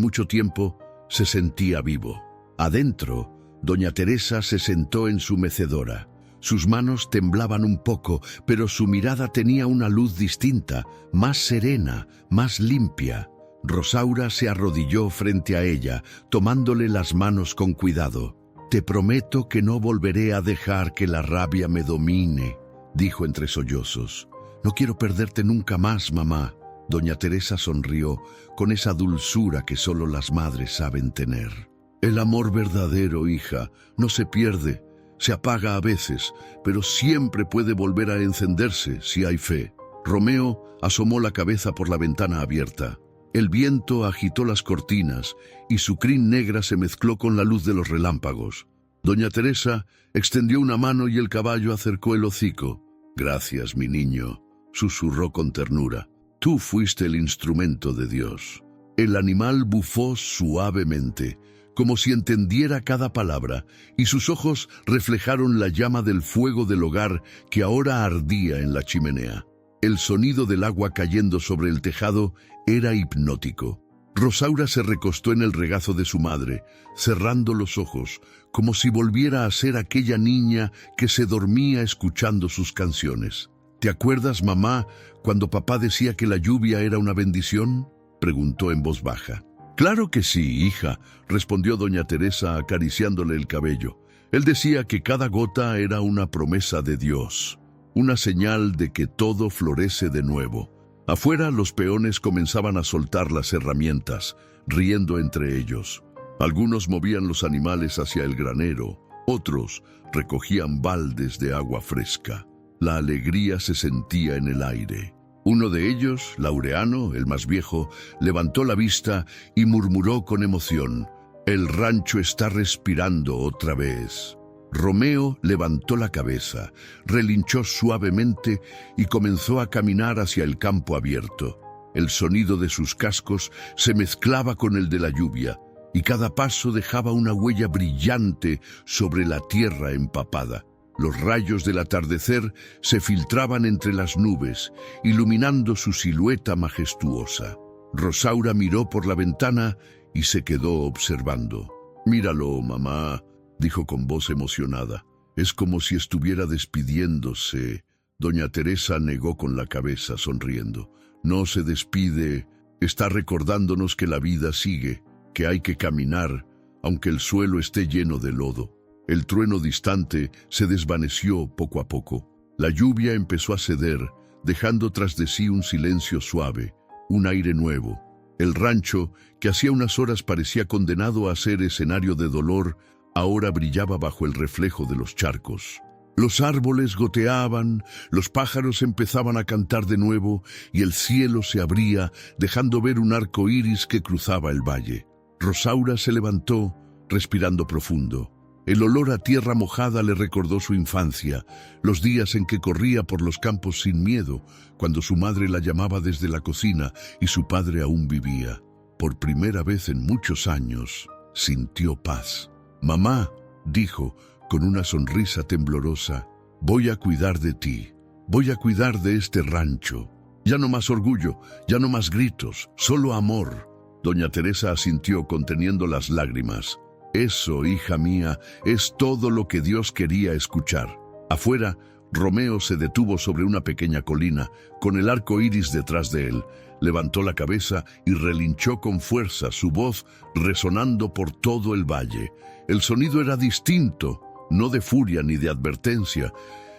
mucho tiempo, se sentía vivo. Adentro, doña Teresa se sentó en su mecedora. Sus manos temblaban un poco, pero su mirada tenía una luz distinta, más serena, más limpia. Rosaura se arrodilló frente a ella, tomándole las manos con cuidado. «Te prometo que no volveré a dejar que la rabia me domine», dijo entre sollozos. «No quiero perderte nunca más, mamá». Doña Teresa sonrió con esa dulzura que solo las madres saben tener. «El amor verdadero, hija, no se pierde. Se apaga a veces, pero siempre puede volver a encenderse si hay fe». Romeo asomó la cabeza por la ventana abierta. El viento agitó las cortinas y su crin negra se mezcló con la luz de los relámpagos. Doña Teresa extendió una mano y el caballo acercó el hocico. «Gracias, mi niño», susurró con ternura. «Tú fuiste el instrumento de Dios». El animal bufó suavemente, como si entendiera cada palabra, y sus ojos reflejaron la llama del fuego del hogar que ahora ardía en la chimenea. El sonido del agua cayendo sobre el tejado era hipnótico. Rosaura se recostó en el regazo de su madre, cerrando los ojos, como si volviera a ser aquella niña que se dormía escuchando sus canciones. «¿Te acuerdas, mamá, cuando papá decía que la lluvia era una bendición?», preguntó en voz baja. «Claro que sí, hija», respondió doña Teresa acariciándole el cabello. «Él decía que cada gota era una promesa de Dios, una señal de que todo florece de nuevo». Afuera los peones comenzaban a soltar las herramientas, riendo entre ellos. Algunos movían los animales hacia el granero, otros recogían baldes de agua fresca. La alegría se sentía en el aire. Uno de ellos, Laureano, el más viejo, levantó la vista y murmuró con emoción: «El rancho está respirando otra vez». Romeo levantó la cabeza, relinchó suavemente y comenzó a caminar hacia el campo abierto. El sonido de sus cascos se mezclaba con el de la lluvia, y cada paso dejaba una huella brillante sobre la tierra empapada. Los rayos del atardecer se filtraban entre las nubes, iluminando su silueta majestuosa. Rosaura miró por la ventana y se quedó observando. «Míralo, mamá», dijo con voz emocionada. «Es como si estuviera despidiéndose». Doña Teresa negó con la cabeza, sonriendo. «No se despide, está recordándonos que la vida sigue, que hay que caminar, aunque el suelo esté lleno de lodo». El trueno distante se desvaneció poco a poco. La lluvia empezó a ceder, dejando tras de sí un silencio suave, un aire nuevo. El rancho, que hacía unas horas parecía condenado a ser escenario de dolor, ahora brillaba bajo el reflejo de los charcos. Los árboles goteaban, los pájaros empezaban a cantar de nuevo y el cielo se abría, dejando ver un arco iris que cruzaba el valle. Rosaura se levantó, respirando profundo. El olor a tierra mojada le recordó su infancia, los días en que corría por los campos sin miedo, cuando su madre la llamaba desde la cocina y su padre aún vivía. Por primera vez en muchos años, sintió paz. «Mamá», dijo, con una sonrisa temblorosa, «voy a cuidar de ti, voy a cuidar de este rancho. Ya no más orgullo, ya no más gritos, solo amor». Doña Teresa asintió conteniendo las lágrimas. «Eso, hija mía, es todo lo que Dios quería escuchar». Afuera, Romeo se detuvo sobre una pequeña colina, con el arco iris detrás de él. Levantó la cabeza y relinchó con fuerza, su voz resonando por todo el valle. El sonido era distinto, no de furia ni de advertencia,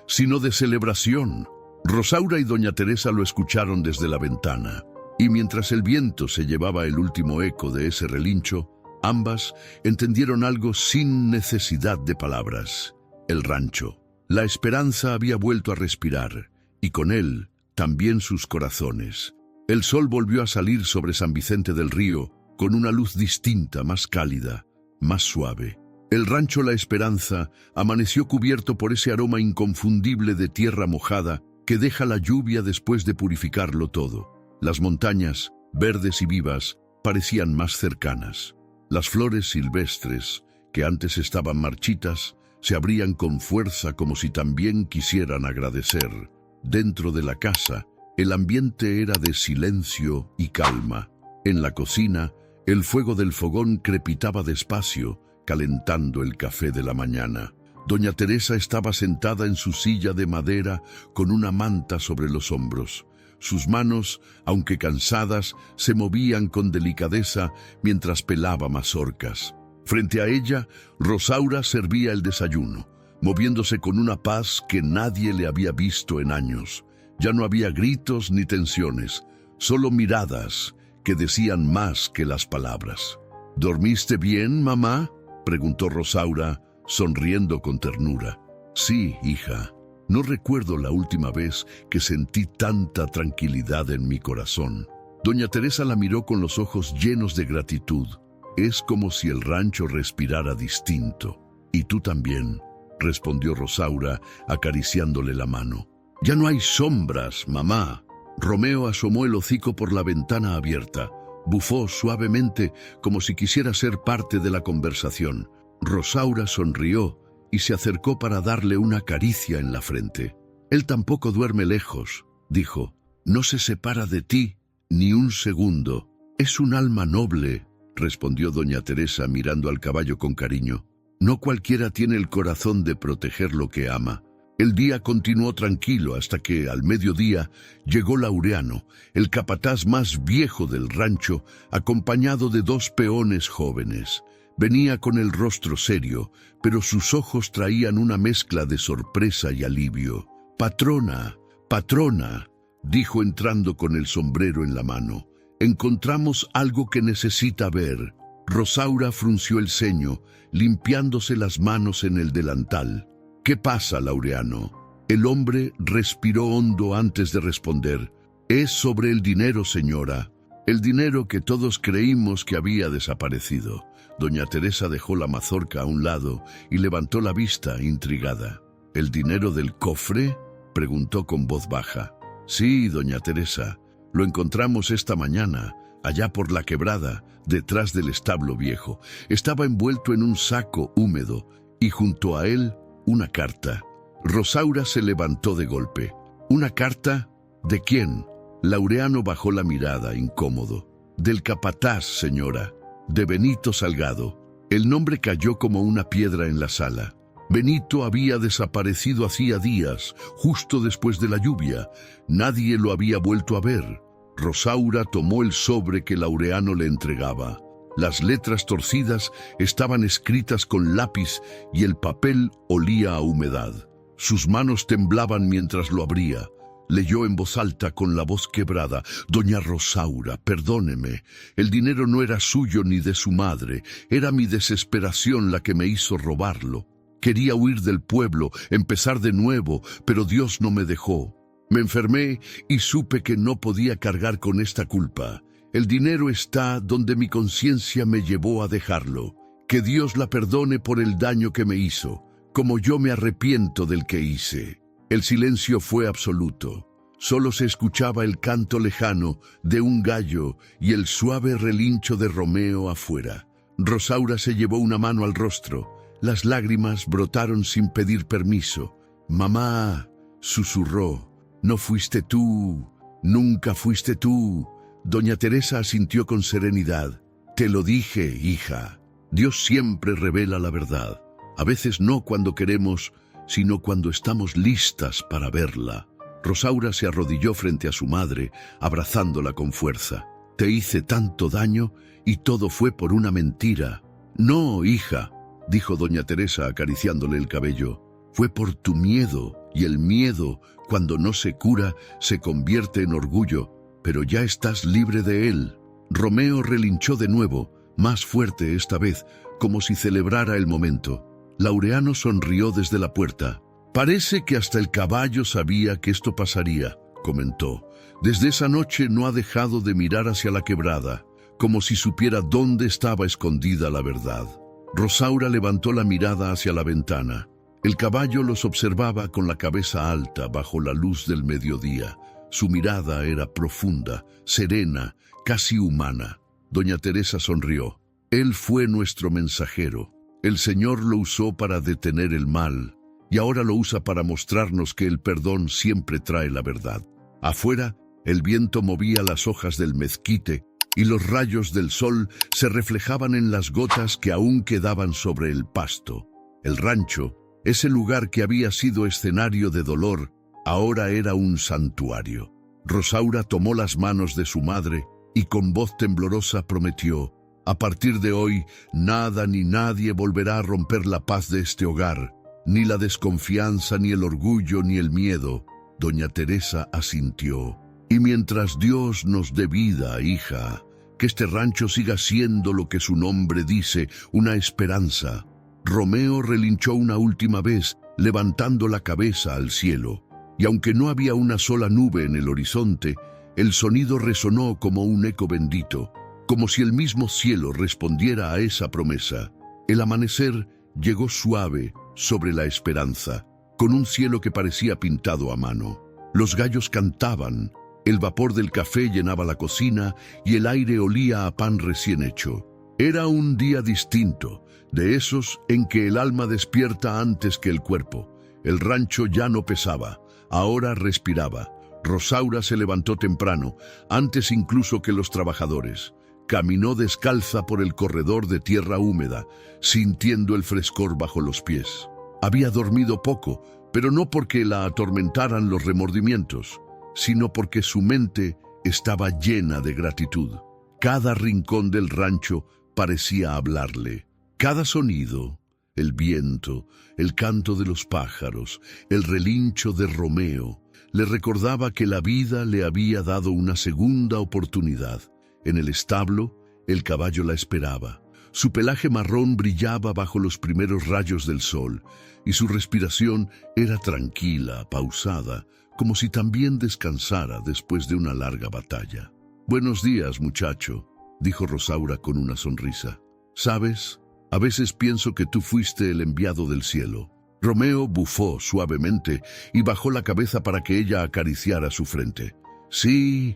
sino de celebración. Rosaura y doña Teresa lo escucharon desde la ventana, y mientras el viento se llevaba el último eco de ese relincho, ambas entendieron algo sin necesidad de palabras. El rancho. La esperanza había vuelto a respirar, y con él también sus corazones. El sol volvió a salir sobre San Vicente del Río, con una luz distinta, más cálida, más suave. El rancho La Esperanza amaneció cubierto por ese aroma inconfundible de tierra mojada que deja la lluvia después de purificarlo todo. Las montañas, verdes y vivas, parecían más cercanas. Las flores silvestres, que antes estaban marchitas, se abrían con fuerza como si también quisieran agradecer. Dentro de la casa, el ambiente era de silencio y calma. En la cocina, el fuego del fogón crepitaba despacio, calentando el café de la mañana. Doña Teresa estaba sentada en su silla de madera con una manta sobre los hombros. Sus manos, aunque cansadas, se movían con delicadeza mientras pelaba mazorcas. Frente a ella, Rosaura servía el desayuno, moviéndose con una paz que nadie le había visto en años. Ya no había gritos ni tensiones, solo miradas que decían más que las palabras. ¿Dormiste bien, mamá?, preguntó Rosaura, sonriendo con ternura. Sí, hija. No recuerdo la última vez que sentí tanta tranquilidad en mi corazón. Doña Teresa la miró con los ojos llenos de gratitud. Es como si el rancho respirara distinto. Y tú también, respondió Rosaura, acariciándole la mano. Ya no hay sombras, mamá. Romeo asomó el hocico por la ventana abierta. Bufó suavemente como si quisiera ser parte de la conversación. Rosaura sonrió y se acercó para darle una caricia en la frente. Él tampoco duerme lejos, dijo. No se separa de ti ni un segundo. Es un alma noble, respondió doña Teresa mirando al caballo con cariño. No cualquiera tiene el corazón de proteger lo que ama. El día continuó tranquilo hasta que, al mediodía, llegó Laureano, el capataz más viejo del rancho, acompañado de 2 peones jóvenes. Venía con el rostro serio, pero sus ojos traían una mezcla de sorpresa y alivio. «Patrona, patrona», dijo entrando con el sombrero en la mano. «Encontramos algo que necesita ver». Rosaura frunció el ceño, limpiándose las manos en el delantal. «¿Qué pasa, Laureano?». El hombre respiró hondo antes de responder. «Es sobre el dinero, señora. El dinero que todos creímos que había desaparecido». Doña Teresa dejó la mazorca a un lado y levantó la vista, intrigada. «¿El dinero del cofre?», preguntó con voz baja. «Sí, doña Teresa. Lo encontramos esta mañana, allá por la quebrada, detrás del establo viejo. Estaba envuelto en un saco húmedo y junto a él una carta». Rosaura se levantó de golpe. «¿Una carta? ¿De quién?». Laureano bajó la mirada, incómodo. «Del capataz, señora, de Benito Salgado». El nombre cayó como una piedra en la sala. Benito había desaparecido hacía días, justo después de la lluvia. Nadie lo había vuelto a ver. Rosaura tomó el sobre que Laureano le entregaba. Las letras torcidas estaban escritas con lápiz y el papel olía a humedad. Sus manos temblaban mientras lo abría. Leyó en voz alta con la voz quebrada. «Doña Rosaura, perdóneme. El dinero no era suyo ni de su madre. Era mi desesperación la que me hizo robarlo. Quería huir del pueblo, empezar de nuevo, pero Dios no me dejó. Me enfermé y supe que no podía cargar con esta culpa. El dinero está donde mi conciencia me llevó a dejarlo. Que Dios la perdone por el daño que me hizo, como yo me arrepiento del que hice». El silencio fue absoluto. Solo se escuchaba el canto lejano de un gallo y el suave relincho de Romeo afuera. Rosaura se llevó una mano al rostro. Las lágrimas brotaron sin pedir permiso. «Mamá», susurró, «no fuiste tú, nunca fuiste tú». Doña Teresa asintió con serenidad. «Te lo dije, hija. Dios siempre revela la verdad. A veces no cuando queremos, sino cuando estamos listas para verla». Rosaura se arrodilló frente a su madre, abrazándola con fuerza. «Te hice tanto daño y todo fue por una mentira». «No, hija», dijo doña Teresa acariciándole el cabello. «Fue por tu miedo, y el miedo, cuando no se cura, se convierte en orgullo, pero ya estás libre de él». Romeo relinchó de nuevo, más fuerte esta vez, como si celebrara el momento. Laureano sonrió desde la puerta. «Parece que hasta el caballo sabía que esto pasaría», comentó. «Desde esa noche no ha dejado de mirar hacia la quebrada, como si supiera dónde estaba escondida la verdad». Rosaura levantó la mirada hacia la ventana. El caballo los observaba con la cabeza alta bajo la luz del mediodía. Su mirada era profunda, serena, casi humana. Doña Teresa sonrió. Él fue nuestro mensajero. El Señor lo usó para detener el mal, y ahora lo usa para mostrarnos que el perdón siempre trae la verdad. Afuera, el viento movía las hojas del mezquite, y los rayos del sol se reflejaban en las gotas que aún quedaban sobre el pasto. El rancho, ese lugar que había sido escenario de dolor, ahora era un santuario. Rosaura tomó las manos de su madre y con voz temblorosa prometió: a partir de hoy, nada ni nadie volverá a romper la paz de este hogar, ni la desconfianza, ni el orgullo, ni el miedo. Doña Teresa asintió. Y mientras Dios nos dé vida, hija, que este rancho siga siendo lo que su nombre dice, una esperanza. Romeo relinchó una última vez, levantando la cabeza al cielo, y aunque no había una sola nube en el horizonte, el sonido resonó como un eco bendito, como si el mismo cielo respondiera a esa promesa. El amanecer llegó suave sobre la esperanza, con un cielo que parecía pintado a mano. Los gallos cantaban, el vapor del café llenaba la cocina y el aire olía a pan recién hecho. Era un día distinto, de esos en que el alma despierta antes que el cuerpo. El rancho ya no pesaba, ahora respiraba. Rosaura se levantó temprano, antes incluso que los trabajadores. Caminó descalza por el corredor de tierra húmeda, sintiendo el frescor bajo los pies. Había dormido poco, pero no porque la atormentaran los remordimientos, sino porque su mente estaba llena de gratitud. Cada rincón del rancho parecía hablarle. Cada sonido, el viento, el canto de los pájaros, el relincho de Romeo, le recordaba que la vida le había dado una segunda oportunidad. En el establo, el caballo la esperaba. Su pelaje marrón brillaba bajo los primeros rayos del sol, y su respiración era tranquila, pausada, como si también descansara después de una larga batalla. «Buenos días, muchacho», dijo Rosaura con una sonrisa. «¿Sabes? A veces pienso que tú fuiste el enviado del cielo». Romeo bufó suavemente y bajó la cabeza para que ella acariciara su frente. «Sí,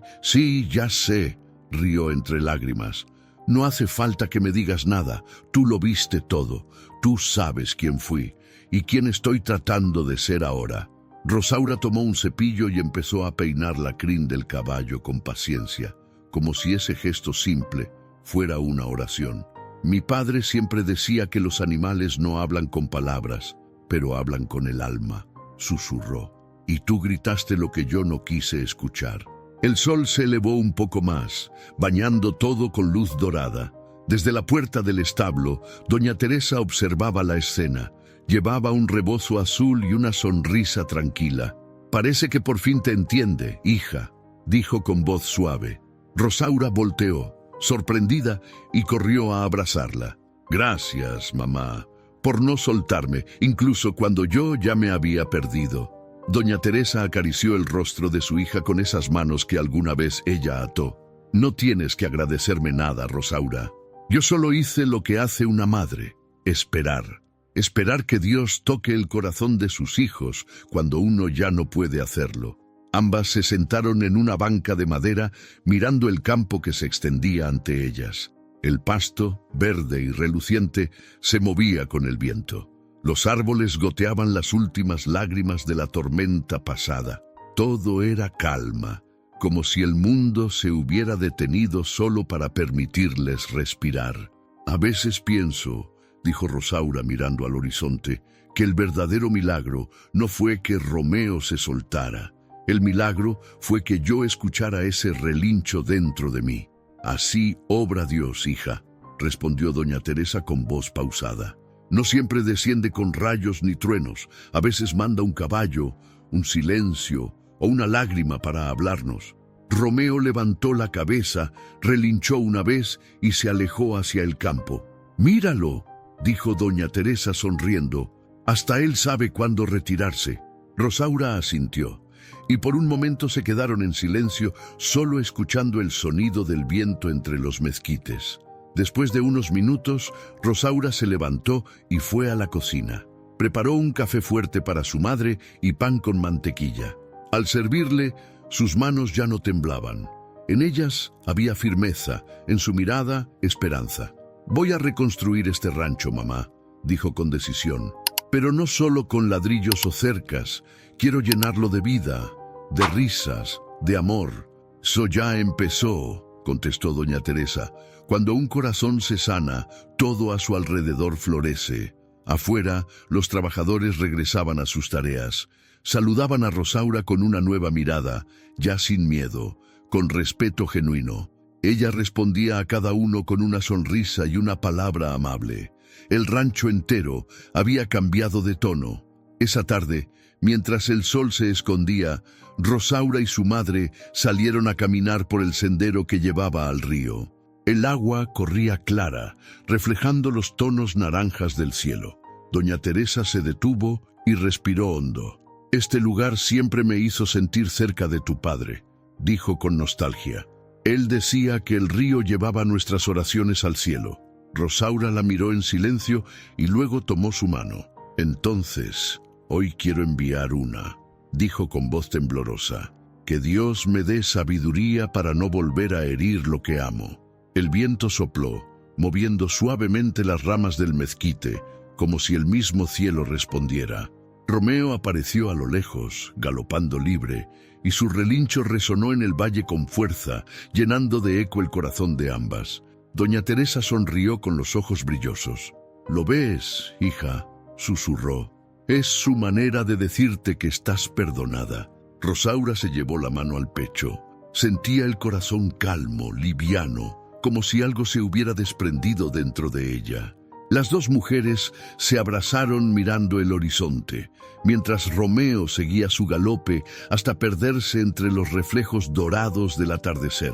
ya sé», rió entre lágrimas. «No hace falta que me digas nada, tú lo viste todo, tú sabes quién fui y quién estoy tratando de ser ahora». Rosaura tomó un cepillo y empezó a peinar la crin del caballo con paciencia, como si ese gesto simple fuera una oración. «Mi padre siempre decía que los animales no hablan con palabras, pero hablan con el alma», susurró. «Y tú gritaste lo que yo no quise escuchar». El sol se elevó un poco más, bañando todo con luz dorada. Desde la puerta del establo, doña Teresa observaba la escena. Llevaba un rebozo azul y una sonrisa tranquila. «Parece que por fin te entiende, hija», dijo con voz suave. Rosaura volteó, sorprendida, y corrió a abrazarla. «Gracias, mamá, por no soltarme, incluso cuando yo ya me había perdido». Doña Teresa acarició el rostro de su hija con esas manos que alguna vez ella ató. «No tienes que agradecerme nada, Rosaura. Yo solo hice lo que hace una madre, esperar. Esperar que Dios toque el corazón de sus hijos cuando uno ya no puede hacerlo». Ambas se sentaron en una banca de madera mirando el campo que se extendía ante ellas. El pasto, verde y reluciente, se movía con el viento. Los árboles goteaban las últimas lágrimas de la tormenta pasada. Todo era calma, como si el mundo se hubiera detenido solo para permitirles respirar. «A veces pienso», dijo Rosaura mirando al horizonte, «que el verdadero milagro no fue que Romeo se soltara. El milagro fue que yo escuchara ese relincho dentro de mí». «Así obra Dios, hija», respondió doña Teresa con voz pausada. «No siempre desciende con rayos ni truenos, a veces manda un caballo, un silencio o una lágrima para hablarnos». Romeo levantó la cabeza, relinchó una vez y se alejó hacia el campo. «Míralo», dijo doña Teresa sonriendo, «hasta él sabe cuándo retirarse». Rosaura asintió, y por un momento se quedaron en silencio, solo escuchando el sonido del viento entre los mezquites. Después de unos minutos, Rosaura se levantó y fue a la cocina. Preparó un café fuerte para su madre y pan con mantequilla. Al servirle, sus manos ya no temblaban. En ellas había firmeza, en su mirada, esperanza. «Voy a reconstruir este rancho, mamá», dijo con decisión. «Pero no solo con ladrillos o cercas. Quiero llenarlo de vida, de risas, de amor». «Eso ya empezó», contestó doña Teresa. «Cuando un corazón se sana, todo a su alrededor florece». Afuera, los trabajadores regresaban a sus tareas. Saludaban a Rosaura con una nueva mirada, ya sin miedo, con respeto genuino. Ella respondía a cada uno con una sonrisa y una palabra amable. El rancho entero había cambiado de tono. Esa tarde, mientras el sol se escondía, Rosaura y su madre salieron a caminar por el sendero que llevaba al río. El agua corría clara, reflejando los tonos naranjas del cielo. Doña Teresa se detuvo y respiró hondo. «Este lugar siempre me hizo sentir cerca de tu padre», dijo con nostalgia. «Él decía que el río llevaba nuestras oraciones al cielo». Rosaura la miró en silencio y luego tomó su mano. «Entonces, hoy quiero enviar una», dijo con voz temblorosa. «Que Dios me dé sabiduría para no volver a herir lo que amo». El viento sopló, moviendo suavemente las ramas del mezquite, como si el mismo cielo respondiera. Romeo apareció a lo lejos, galopando libre, y su relincho resonó en el valle con fuerza, llenando de eco el corazón de ambas. Doña Teresa sonrió con los ojos brillosos. «¿Lo ves, hija?», susurró. «Es su manera de decirte que estás perdonada». Rosaura se llevó la mano al pecho. Sentía el corazón calmo, liviano, como si algo se hubiera desprendido dentro de ella. Las dos mujeres se abrazaron mirando el horizonte, mientras Romeo seguía su galope hasta perderse entre los reflejos dorados del atardecer.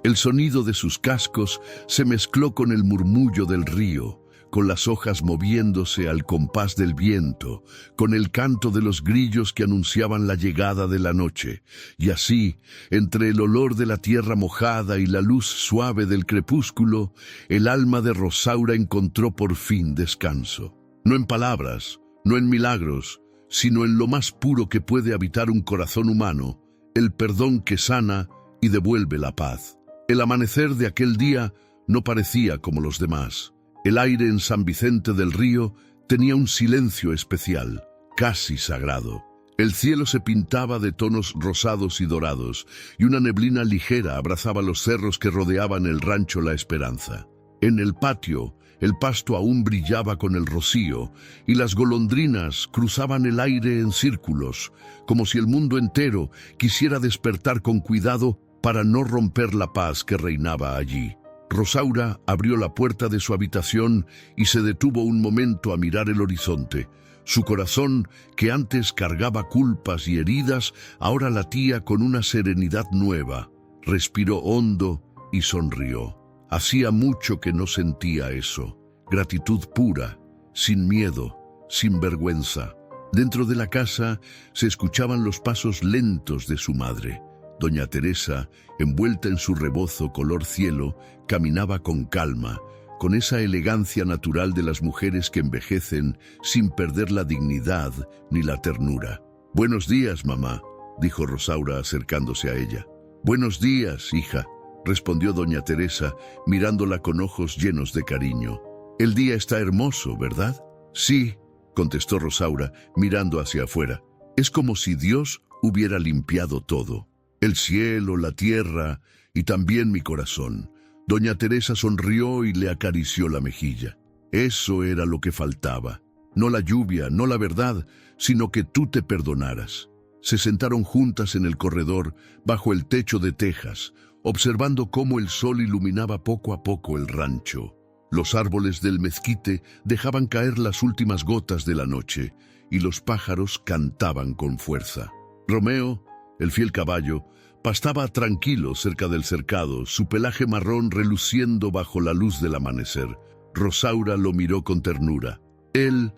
El sonido de sus cascos se mezcló con el murmullo del río, con las hojas moviéndose al compás del viento, con el canto de los grillos que anunciaban la llegada de la noche. Y así, entre el olor de la tierra mojada y la luz suave del crepúsculo, el alma de Rosaura encontró por fin descanso. No en palabras, no en milagros, sino en lo más puro que puede habitar un corazón humano, el perdón que sana y devuelve la paz. El amanecer de aquel día no parecía como los demás. El aire en San Vicente del Río tenía un silencio especial, casi sagrado. El cielo se pintaba de tonos rosados y dorados, y una neblina ligera abrazaba los cerros que rodeaban el rancho La Esperanza. En el patio, el pasto aún brillaba con el rocío, y las golondrinas cruzaban el aire en círculos, como si el mundo entero quisiera despertar con cuidado para no romper la paz que reinaba allí. Rosaura abrió la puerta de su habitación y se detuvo un momento a mirar el horizonte. Su corazón, que antes cargaba culpas y heridas, ahora latía con una serenidad nueva. Respiró hondo y sonrió. Hacía mucho que no sentía eso. Gratitud pura, sin miedo, sin vergüenza. Dentro de la casa se escuchaban los pasos lentos de su madre. Doña Teresa, envuelta en su rebozo color cielo, caminaba con calma, con esa elegancia natural de las mujeres que envejecen sin perder la dignidad ni la ternura. «Buenos días, mamá», dijo Rosaura acercándose a ella. «Buenos días, hija», respondió doña Teresa, mirándola con ojos llenos de cariño. «El día está hermoso, ¿verdad?» «Sí», contestó Rosaura, mirando hacia afuera. «Es como si Dios hubiera limpiado todo. El cielo, la tierra y también mi corazón». Doña Teresa sonrió y le acarició la mejilla. Eso era lo que faltaba. No la lluvia, no la verdad, sino que tú te perdonaras. Se sentaron juntas en el corredor, bajo el techo de tejas, observando cómo el sol iluminaba poco a poco el rancho. Los árboles del mezquite dejaban caer las últimas gotas de la noche, y los pájaros cantaban con fuerza. Romeo, el fiel caballo, pastaba tranquilo cerca del cercado, su pelaje marrón reluciendo bajo la luz del amanecer. Rosaura lo miró con ternura. Él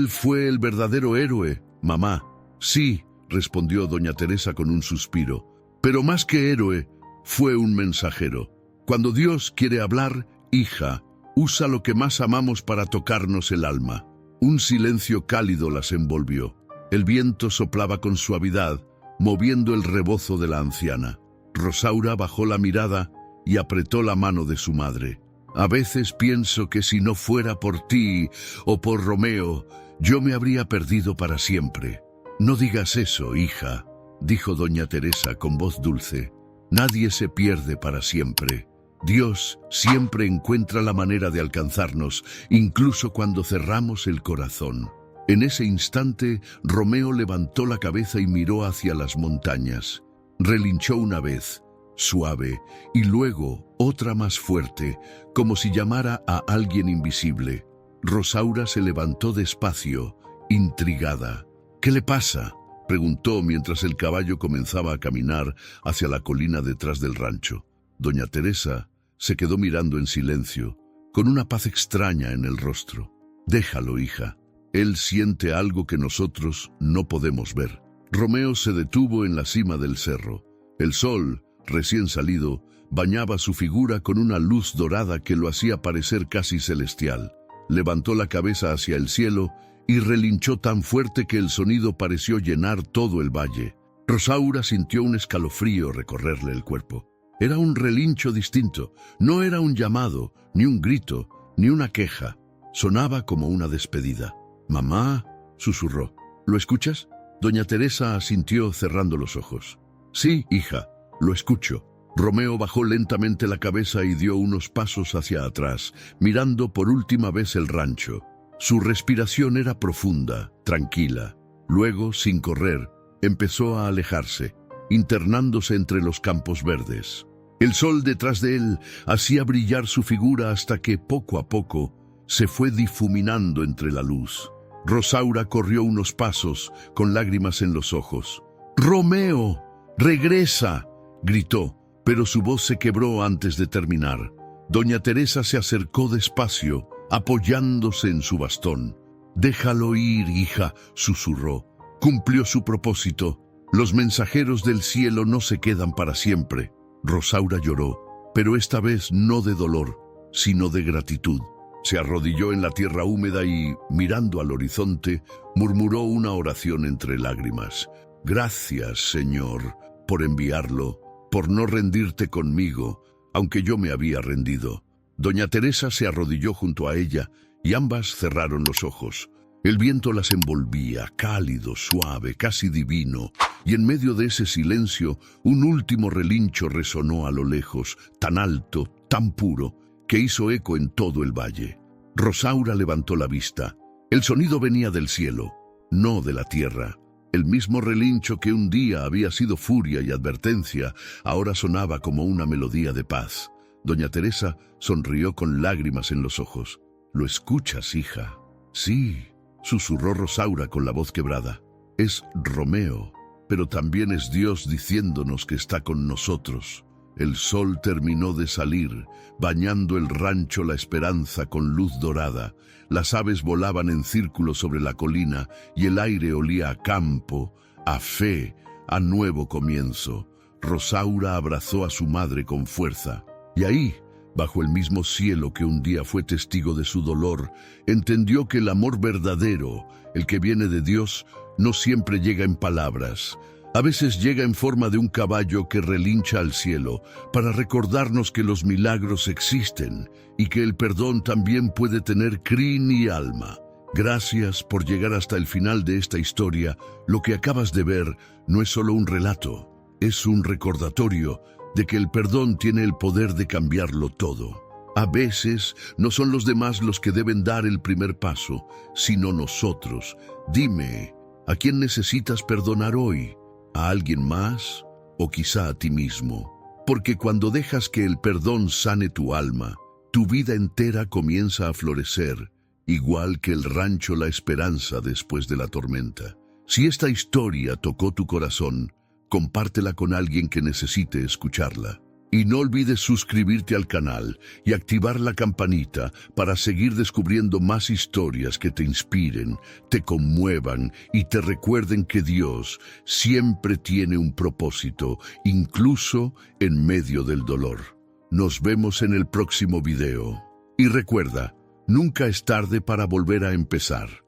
fue el verdadero héroe, mamá». «Sí», respondió doña Teresa con un suspiro, «pero más que héroe, fue un mensajero. Cuando Dios quiere hablar, hija, usa lo que más amamos para tocarnos el alma. Un silencio cálido las envolvió. El viento soplaba con suavidad, moviendo el rebozo de la anciana. Rosaura bajó la mirada y apretó la mano de su madre. A veces pienso que si no fuera por ti o por Romeo, yo me habría perdido para siempre. No digas eso, hija, dijo doña Teresa con voz dulce. Nadie se pierde para siempre. Dios siempre encuentra la manera de alcanzarnos, incluso cuando cerramos el corazón. En ese instante, Romeo levantó la cabeza y miró hacia las montañas. Relinchó una vez, suave, y luego otra más fuerte, como si llamara a alguien invisible. Rosaura se levantó despacio, intrigada. «¿Qué le pasa?», preguntó mientras el caballo comenzaba a caminar hacia la colina detrás del rancho. Doña Teresa se quedó mirando en silencio, con una paz extraña en el rostro. «Déjalo, hija. Él siente algo que nosotros no podemos ver». Romeo se detuvo en la cima del cerro. El sol, recién salido, bañaba su figura con una luz dorada que lo hacía parecer casi celestial. Levantó la cabeza hacia el cielo y relinchó tan fuerte que el sonido pareció llenar todo el valle. Rosaura sintió un escalofrío recorrerle el cuerpo. Era un relincho distinto, no era un llamado, ni un grito, ni una queja. Sonaba como una despedida. «Mamá», susurró. «¿Lo escuchas?». Doña Teresa asintió cerrando los ojos. «Sí, hija, lo escucho». Romeo bajó lentamente la cabeza y dio unos pasos hacia atrás, mirando por última vez el rancho. Su respiración era profunda, tranquila. Luego, sin correr, empezó a alejarse, internándose entre los campos verdes. El sol detrás de él hacía brillar su figura hasta que, poco a poco, se fue difuminando entre la luz. Rosaura corrió unos pasos, con lágrimas en los ojos. «¡Romeo! ¡Regresa!», gritó, pero su voz se quebró antes de terminar. Doña Teresa se acercó despacio, apoyándose en su bastón. «Déjalo ir, hija», susurró. «Cumplió su propósito. Los mensajeros del cielo no se quedan para siempre». Rosaura lloró, pero esta vez no de dolor, sino de gratitud. Se arrodilló en la tierra húmeda y, mirando al horizonte, murmuró una oración entre lágrimas. «Gracias, Señor, por enviarlo, por no rendirte conmigo, aunque yo me había rendido». Doña Teresa se arrodilló junto a ella y ambas cerraron los ojos. El viento las envolvía, cálido, suave, casi divino, y en medio de ese silencio, un último relincho resonó a lo lejos, tan alto, tan puro, que hizo eco en todo el valle. Rosaura levantó la vista. El sonido venía del cielo, no de la tierra. El mismo relincho que un día había sido furia y advertencia, ahora sonaba como una melodía de paz. Doña Teresa sonrió con lágrimas en los ojos. «¿Lo escuchas, hija?». «Sí», susurró Rosaura con la voz quebrada. «Es Romeo, pero también es Dios diciéndonos que está con nosotros». El sol terminó de salir, bañando el rancho La Esperanza con luz dorada. Las aves volaban en círculo sobre la colina y el aire olía a campo, a fe, a nuevo comienzo. Rosaura abrazó a su madre con fuerza. Y ahí, bajo el mismo cielo que un día fue testigo de su dolor, entendió que el amor verdadero, el que viene de Dios, no siempre llega en palabras. A veces llega en forma de un caballo que relincha al cielo para recordarnos que los milagros existen y que el perdón también puede tener crin y alma. Gracias por llegar hasta el final de esta historia. Lo que acabas de ver no es solo un relato, es un recordatorio de que el perdón tiene el poder de cambiarlo todo. A veces no son los demás los que deben dar el primer paso, sino nosotros. Dime, ¿a quién necesitas perdonar hoy? ¿A alguien más? ¿O quizá a ti mismo? Porque cuando dejas que el perdón sane tu alma, tu vida entera comienza a florecer, igual que el rancho La Esperanza después de la tormenta. Si esta historia tocó tu corazón, compártela con alguien que necesite escucharla. Y no olvides suscribirte al canal y activar la campanita para seguir descubriendo más historias que te inspiren, te conmuevan y te recuerden que Dios siempre tiene un propósito, incluso en medio del dolor. Nos vemos en el próximo video. Y recuerda, nunca es tarde para volver a empezar.